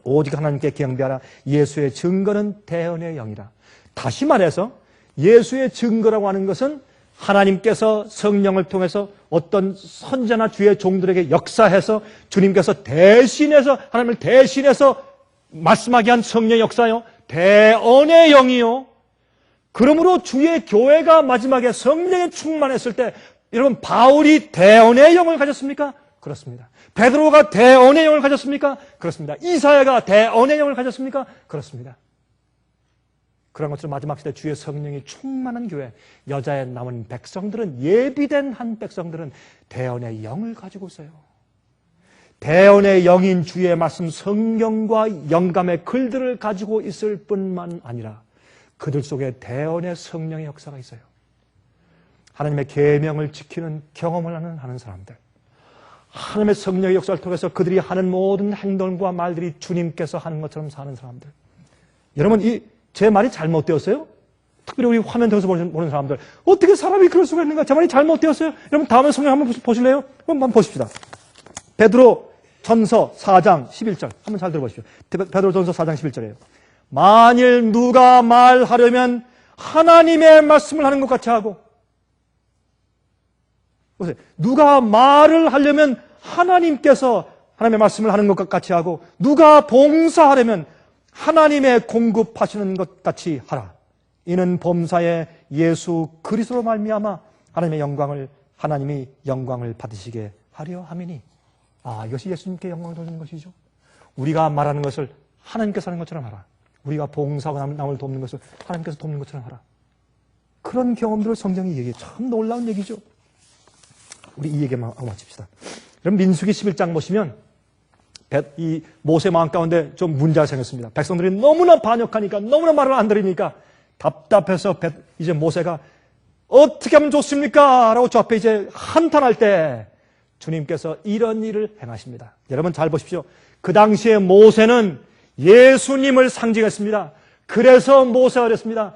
오직 하나님께 경배하라. 예수의 증거는 대언의 영이라. 다시 말해서 예수의 증거라고 하는 것은 하나님께서 성령을 통해서 어떤 선자나 주의 종들에게 역사해서 주님께서 대신해서 하나님을 대신해서 말씀하게 한 성령의 역사요. 대언의 영이요. 그러므로 주의 교회가 마지막에 성령에 충만했을 때 여러분 바울이 대언의 영을 가졌습니까? 그렇습니다. 베드로가 대언의 영을 가졌습니까? 그렇습니다. 이사야가 대언의 영을 가졌습니까? 그렇습니다. 그런 것처럼 마지막 시대 주의 성령이 충만한 교회, 여자의 남은 백성들은 예비된 한 백성들은 대언의 영을 가지고 있어요. 대언의 영인 주의 말씀 성경과 영감의 글들을 가지고 있을 뿐만 아니라 그들 속에 대언의 성령의 역사가 있어요. 하나님의 계명을 지키는 경험을 하는 사람들, 하나님의 성령의 역사를 통해서 그들이 하는 모든 행동과 말들이 주님께서 하는 것처럼 사는 사람들. 여러분, 제 말이 잘못되었어요? 특별히 우리 화면 통해서 보는 사람들, 어떻게 사람이 그럴 수가 있는가? 제 말이 잘못되었어요? 여러분, 다음에 성경 한번 보실래요? 한번 보십시다. 베드로 전서 4장 11절 한번 잘 들어보십시오. 베드로 전서 4장 11절이에요. 만일 누가 말하려면 하나님의 말씀을 하는 것 같이 하고, 보세요. 누가 말을 하려면 하나님께서 하나님의 말씀을 하는 것 같이 하고, 누가 봉사하려면 하나님의 공급하시는 것 같이 하라. 이는 범사에 예수 그리스도로 말미암아 하나님이 영광을 받으시게 하려 함이니. 이것이 예수님께 영광을 돌리는 것이죠. 우리가 말하는 것을 하나님께서 하는 것처럼 하라. 우리가 봉사하고 남을 돕는 것을 하나님께서 돕는 것처럼 하라. 그런 경험들을 성경이 얘기해요. 참 놀라운 얘기죠. 우리 이 얘기만 하고 마칩시다. 그럼 민수기 11장 보시면 이 모세 마음 가운데 좀 문제가 생겼습니다. 백성들이 너무나 반역하니까, 너무나 말을 안 들으니까 답답해서 이제 모세가 어떻게 하면 좋습니까? 라고 저 앞에 이제 한탄할 때 주님께서 이런 일을 행하십니다. 여러분 잘 보십시오. 그 당시에 모세는 예수님을 상징했습니다. 그래서 모세가 그랬습니다.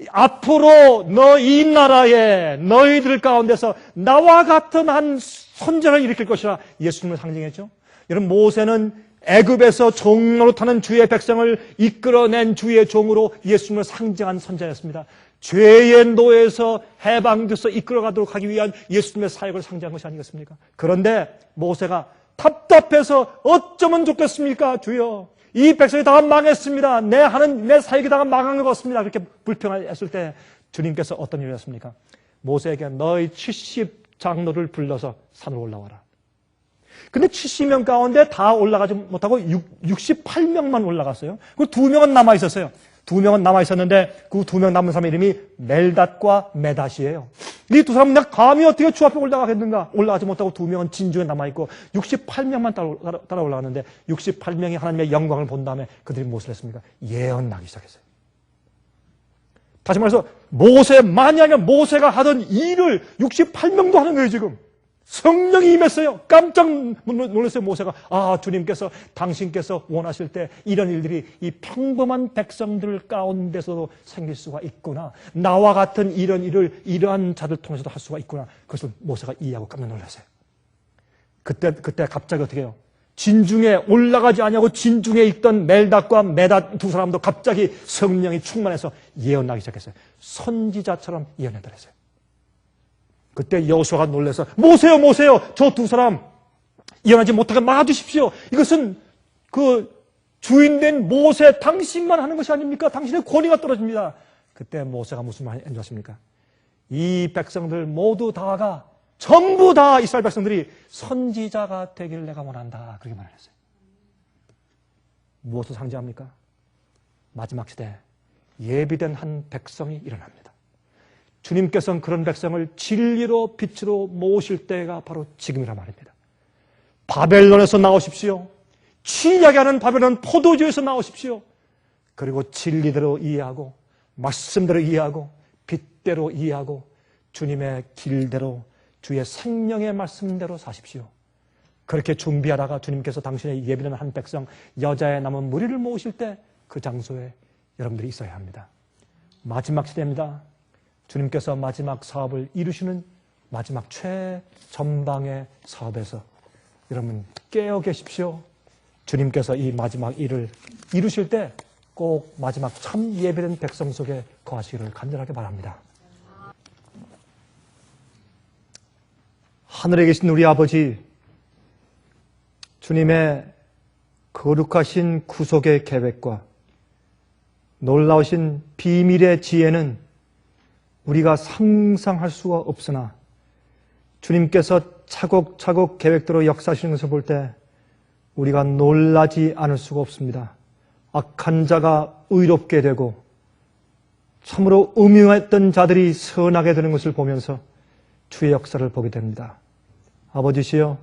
앞으로 이 나라에 너희들 가운데서 나와 같은 한 선지자를 일으킬 것이라 예수님을 상징했죠. 여러분, 모세는 애굽에서 종노릇하는 주의 백성을 이끌어낸 주의 종으로 예수님을 상징한 선지자였습니다. 죄의 노예에서 해방돼서 이끌어가도록 하기 위한 예수님의 사역을 상징한 것이 아니겠습니까? 그런데 모세가 답답해서 어쩌면 좋겠습니까? 주여, 이 백성이 다 망했습니다. 내 사역이 다 망한 것 같습니다. 그렇게 불평했을 때 주님께서 어떤 일을 했습니까? 모세에게 너희 70장로를 불러서 산으로 올라와라. 근데 70명 가운데 다 올라가지 못하고 68명만 올라갔어요. 그 2명은 남아있었어요. 2명은 남아있었는데 그 2명 남은 사람의 이름이 멜닷과 메닷이에요. 이 두 사람은 내가 감히 어떻게 주 앞에 올라가겠는가? 올라가지 못하고 2명은 진주에 남아있고 68명만 따라 올라갔는데 68명이 하나님의 영광을 본 다음에 그들이 무엇을 했습니까? 예언하기 시작했어요. 다시 말해서 만약에 모세가 하던 일을 68명도 하는 거예요, 지금. 성령이 임했어요. 깜짝 놀랐어요, 모세가. 주님께서, 당신께서 원하실 때 이런 일들이 이 평범한 백성들 가운데서도 생길 수가 있구나. 나와 같은 이런 일을 이러한 자들 통해서도 할 수가 있구나. 그것을 모세가 이해하고 깜짝 놀랐어요. 그때 갑자기 어떻게 해요? 진중에 올라가지 아니하고 진중에 있던 멜닷과 메닷 두 사람도 갑자기 성령이 충만해서 예언하기 시작했어요. 선지자처럼 예언해드렸어요. 그때 여호수아가 놀라서 모세요, 저 두 사람 예언하지 못하게 막아주십시오. 이것은 그 주인된 모세 당신만 하는 것이 아닙니까? 당신의 권위가 떨어집니다. 그때 모세가 무슨 말 해주셨습니까? 이 백성들 모두 다가 전부 다 이스라엘 백성들이 선지자가 되기를 내가 원한다. 그렇게 말했어요. 무엇을 상징합니까? 마지막 시대 예비된 한 백성이 일어납니다. 주님께서는 그런 백성을 진리로 빛으로 모으실 때가 바로 지금이라 말입니다. 바벨론에서 나오십시오. 취하게 하는 바벨론 포도주에서 나오십시오. 그리고 진리대로 이해하고 말씀대로 이해하고 빛대로 이해하고 주님의 길대로 주의 생명의 말씀대로 사십시오. 그렇게 준비하다가 주님께서 당신의 예비된 한 백성 여자의 남은 무리를 모으실 때 그 장소에 여러분들이 있어야 합니다. 마지막 시대입니다. 주님께서 마지막 사업을 이루시는 마지막 최전방의 사업에서 여러분 깨어 계십시오. 주님께서 이 마지막 일을 이루실 때 꼭 마지막 참 예배된 백성 속에 거하시기를 간절하게 바랍니다. 하늘에 계신 우리 아버지, 주님의 거룩하신 구속의 계획과 놀라우신 비밀의 지혜는 우리가 상상할 수가 없으나 주님께서 차곡차곡 계획대로 역사하시는 것을 볼 때 우리가 놀라지 않을 수가 없습니다. 악한 자가 의롭게 되고 참으로 음흉했던 자들이 선하게 되는 것을 보면서 주의 역사를 보게 됩니다. 아버지시여,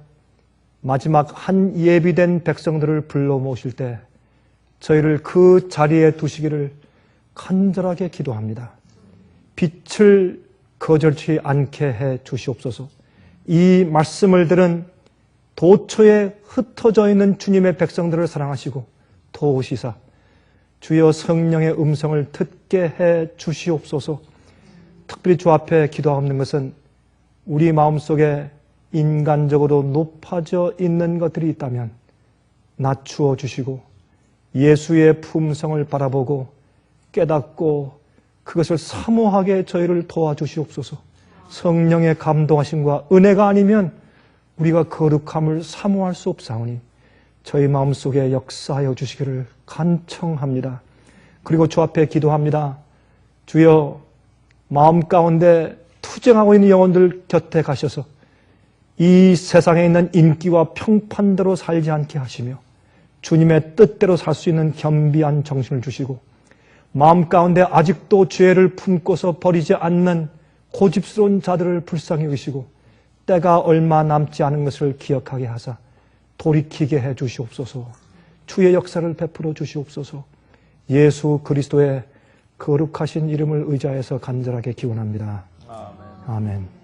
마지막 한 예비된 백성들을 불러 모으실 때 저희를 그 자리에 두시기를 간절하게 기도합니다. 빛을 거절치 않게 해 주시옵소서. 이 말씀을 들은 도처에 흩어져 있는 주님의 백성들을 사랑하시고 도우시사 주여 성령의 음성을 듣게 해 주시옵소서. 특별히 주 앞에 기도하는 것은 우리 마음속에 인간적으로 높아져 있는 것들이 있다면 낮추어 주시고 예수의 품성을 바라보고 깨닫고 그것을 사모하게 저희를 도와주시옵소서. 성령의 감동하심과 은혜가 아니면 우리가 거룩함을 사모할 수 없사오니 저희 마음속에 역사하여 주시기를 간청합니다. 그리고 주 앞에 기도합니다. 주여, 마음 가운데 투쟁하고 있는 영혼들 곁에 가셔서 이 세상에 있는 인기와 평판대로 살지 않게 하시며 주님의 뜻대로 살 수 있는 겸비한 정신을 주시고 마음 가운데 아직도 죄를 품고서 버리지 않는 고집스러운 자들을 불쌍히 여기시고 때가 얼마 남지 않은 것을 기억하게 하사 돌이키게 해 주시옵소서. 주의 역사를 베풀어 주시옵소서. 예수 그리스도의 거룩하신 이름을 의지하여서 간절하게 기원합니다. 아멘. 아멘.